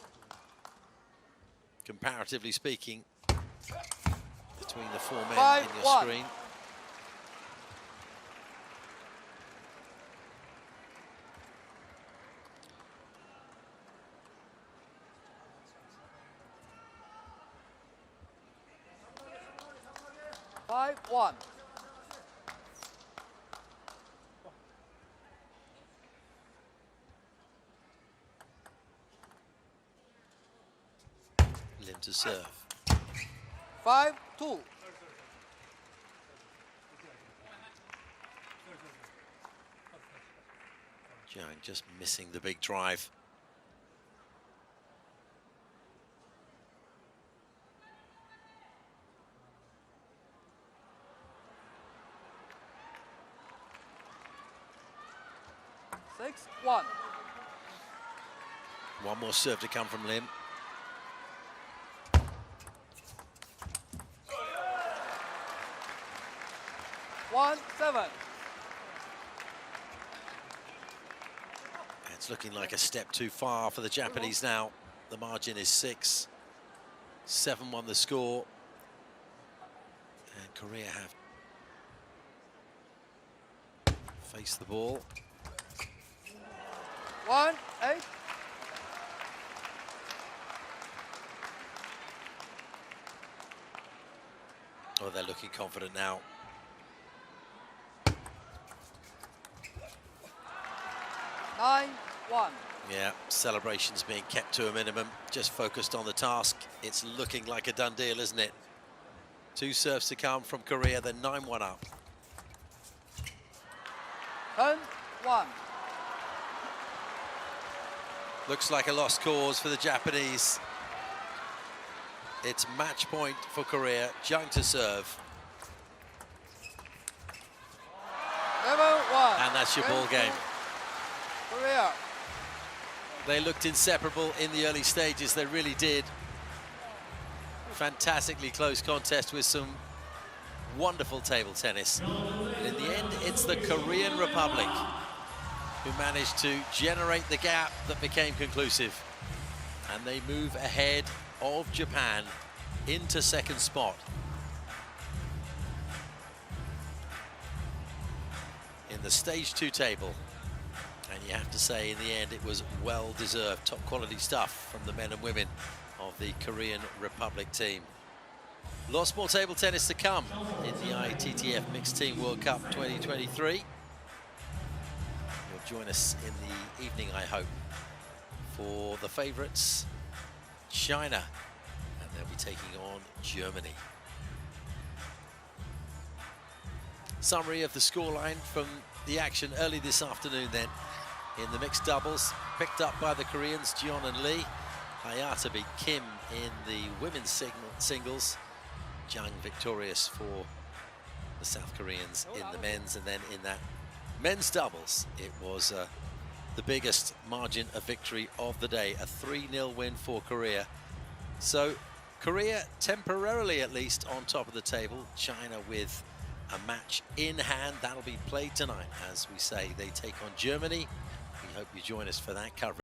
comparatively speaking, between the four men in your screen. Five, 1. Lim to serve. 5, 2. Jang just missing the big drive. Six, 1. One more serve to come from Lim. One, 7. It's looking like a step too far for the Japanese now. The margin is 6. 7-1 the score. And Korea have faced the ball. 1, 8. Oh, they're looking confident now. 9, 1. Yeah, celebrations being kept to a minimum, just focused on the task. It's looking like a done deal, isn't it? 2 serves to come from Korea, they're 9-1 up. 10-1. Looks like a lost cause for the Japanese. It's match point for Korea. Jang to serve. 11-1. And that's your ball game. Korea. They looked inseparable in the early stages, they really did. Fantastically close contest with some wonderful table tennis. But in the end, it's the Korean Republic who managed to generate the gap that became conclusive. And they move ahead of Japan into second spot. In the stage 2 table. And you have to say, in the end, it was well-deserved, top quality stuff from the men and women of the Korean Republic team. Lots more table tennis to come in the ITTF Mixed Team World Cup 2023. You'll join us in the evening, I hope, for the favourites, China, and they'll be taking on Germany. Summary of the scoreline from the action early this afternoon then. In the mixed doubles, picked up by the Koreans, Jeon and Lee. Hayata beat Kim in the women's singles. Jang victorious for the South Koreans in the men's, and then in that men's doubles, it was the biggest margin of victory of the day, a 3-0 win for Korea. So Korea temporarily at least on top of the table, China with a match in hand. That'll be played tonight. As we say, they take on Germany. We hope you join us for that coverage.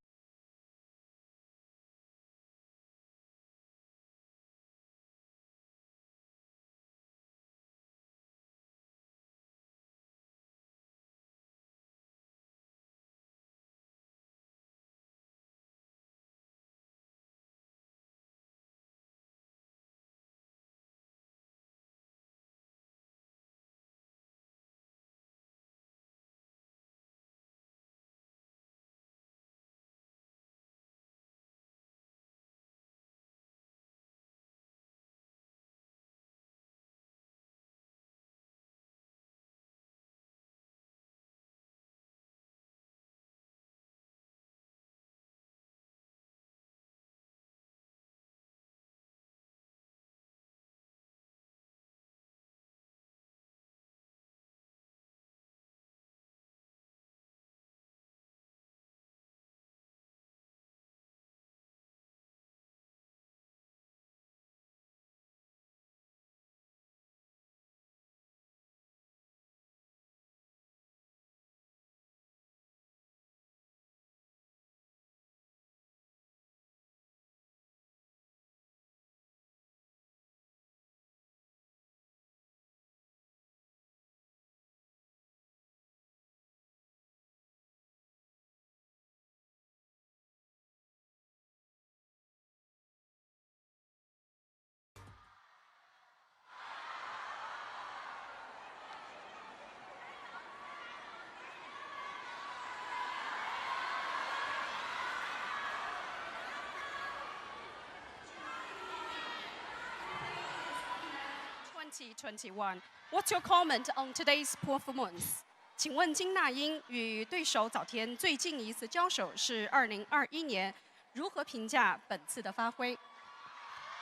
What's your comment on today's performance? 请问金娜英与对手早田最近一次交手是2021年，如何评价本次的发挥？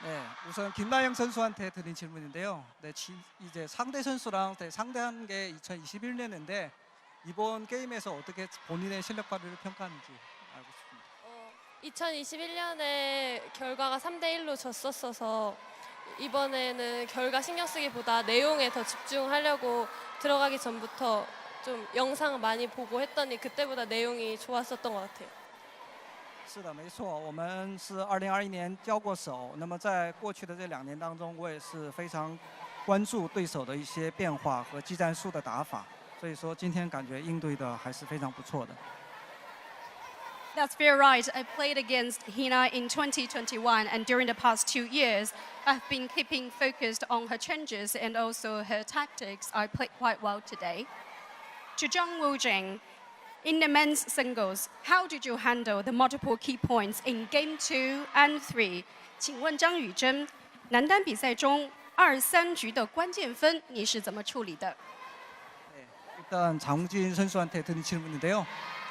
네, 우선 김나영 선수한테 드린 질문인데요. 네, 이제 상대 선수랑 상대한 게 2021년인데 이번 게임에서 어떻게 본인의 실력 발휘를 평가하는지 알고 싶습니다. 2021년에 결과가 3대1로 졌었어서 이번에는 결과 신경 쓰기보다 내용에 더 집중하려고 들어가기 전부터 좀 영상 많이 보고 했더니 그때보다 내용이 좋았었던 것 같아요. 是的，没错，我们是2021年交过手。那么在过去的这2年当中，我也是非常关注对手的一些变化和技战术的打法，所以说今天感觉应对的还是非常不错的。 That's very right. I played against Hina in 2021, and during the past 2 years, I've been keeping focused on her changes and also her tactics. I played quite well today. To Jang Woojin, In the men's singles, how did you handle the multiple key points in Game 2 and 3? 请问张雨臻，男单比赛中2、3局的关键分你是怎么处理的？ 일단 장우진 선수한테 드린 질문인데요.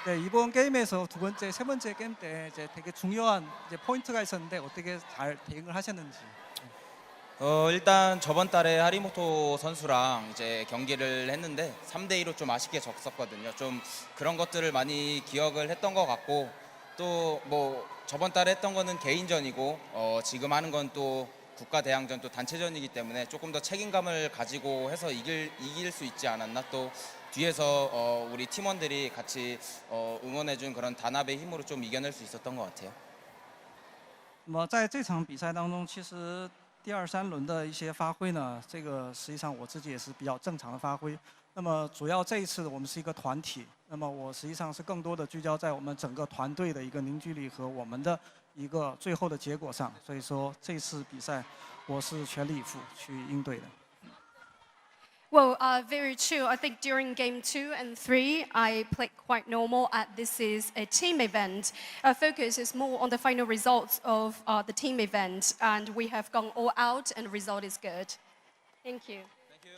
네, 이번 게임에서 두 번째, 세 번째 게임 때 이제 되게 중요한 이제 포인트가 있었는데 어떻게 잘 대응을 하셨는지. 일단 저번 달에 하리모토 선수랑 이제 경기를 했는데 3대 2로 좀 아쉽게 졌었거든요. 좀 그런 것들을 많이 기억을 했던 것 같고 또 뭐 저번 달에 했던 거는 개인전이고 지금 하는 건 또 국가 대항전 또 단체전이기 때문에 조금 더 책임감을 가지고 해서 이길 수 있지 않았나. 또 뒤에서 우리 팀원들이 같이 응원해준 그런 단합의 힘으로 좀 이겨낼 수 있었던 것 같아요. 那么在这场比赛当中，其实第2、3轮的一些发挥呢，这个实际上我自己也是比较正常的发挥。那么主要这一次我们是一个团体，那么我实际上是更多的聚焦在我们整个团队的一个凝聚力和我们的一个最后的结果上。所以说这次比赛我是全力以赴去应对的。 Well, very true. I think during Game 2 and 3, I played quite normal. This is a team event. Our focus is more on the final results of the team event, and we have gone all out, and the result is good. Thank you. Thank you.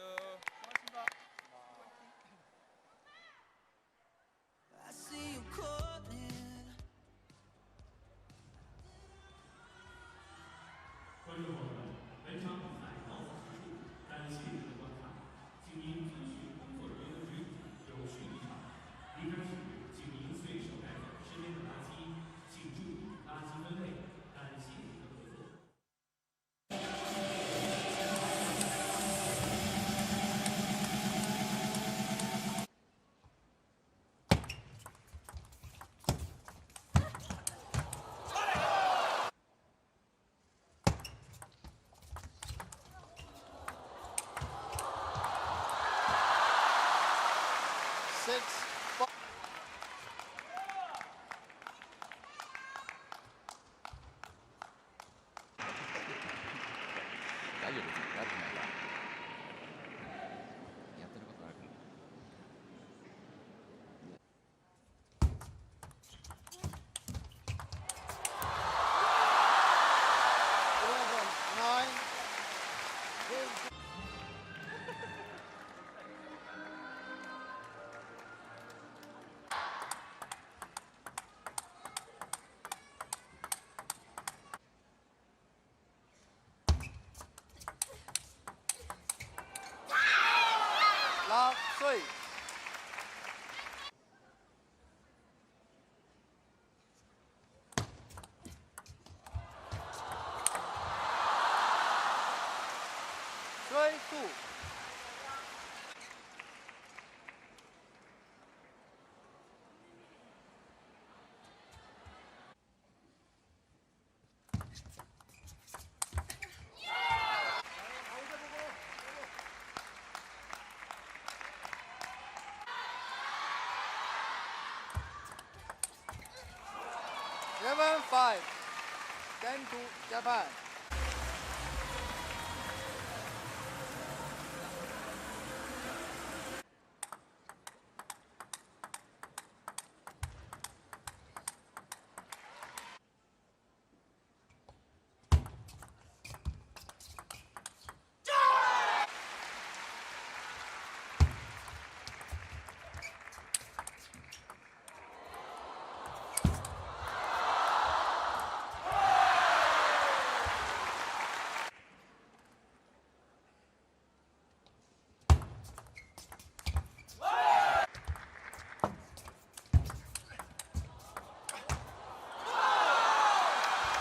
Love 3. Three, 2. Seven, 5. 10-2 Japan.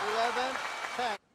Eleven, 10.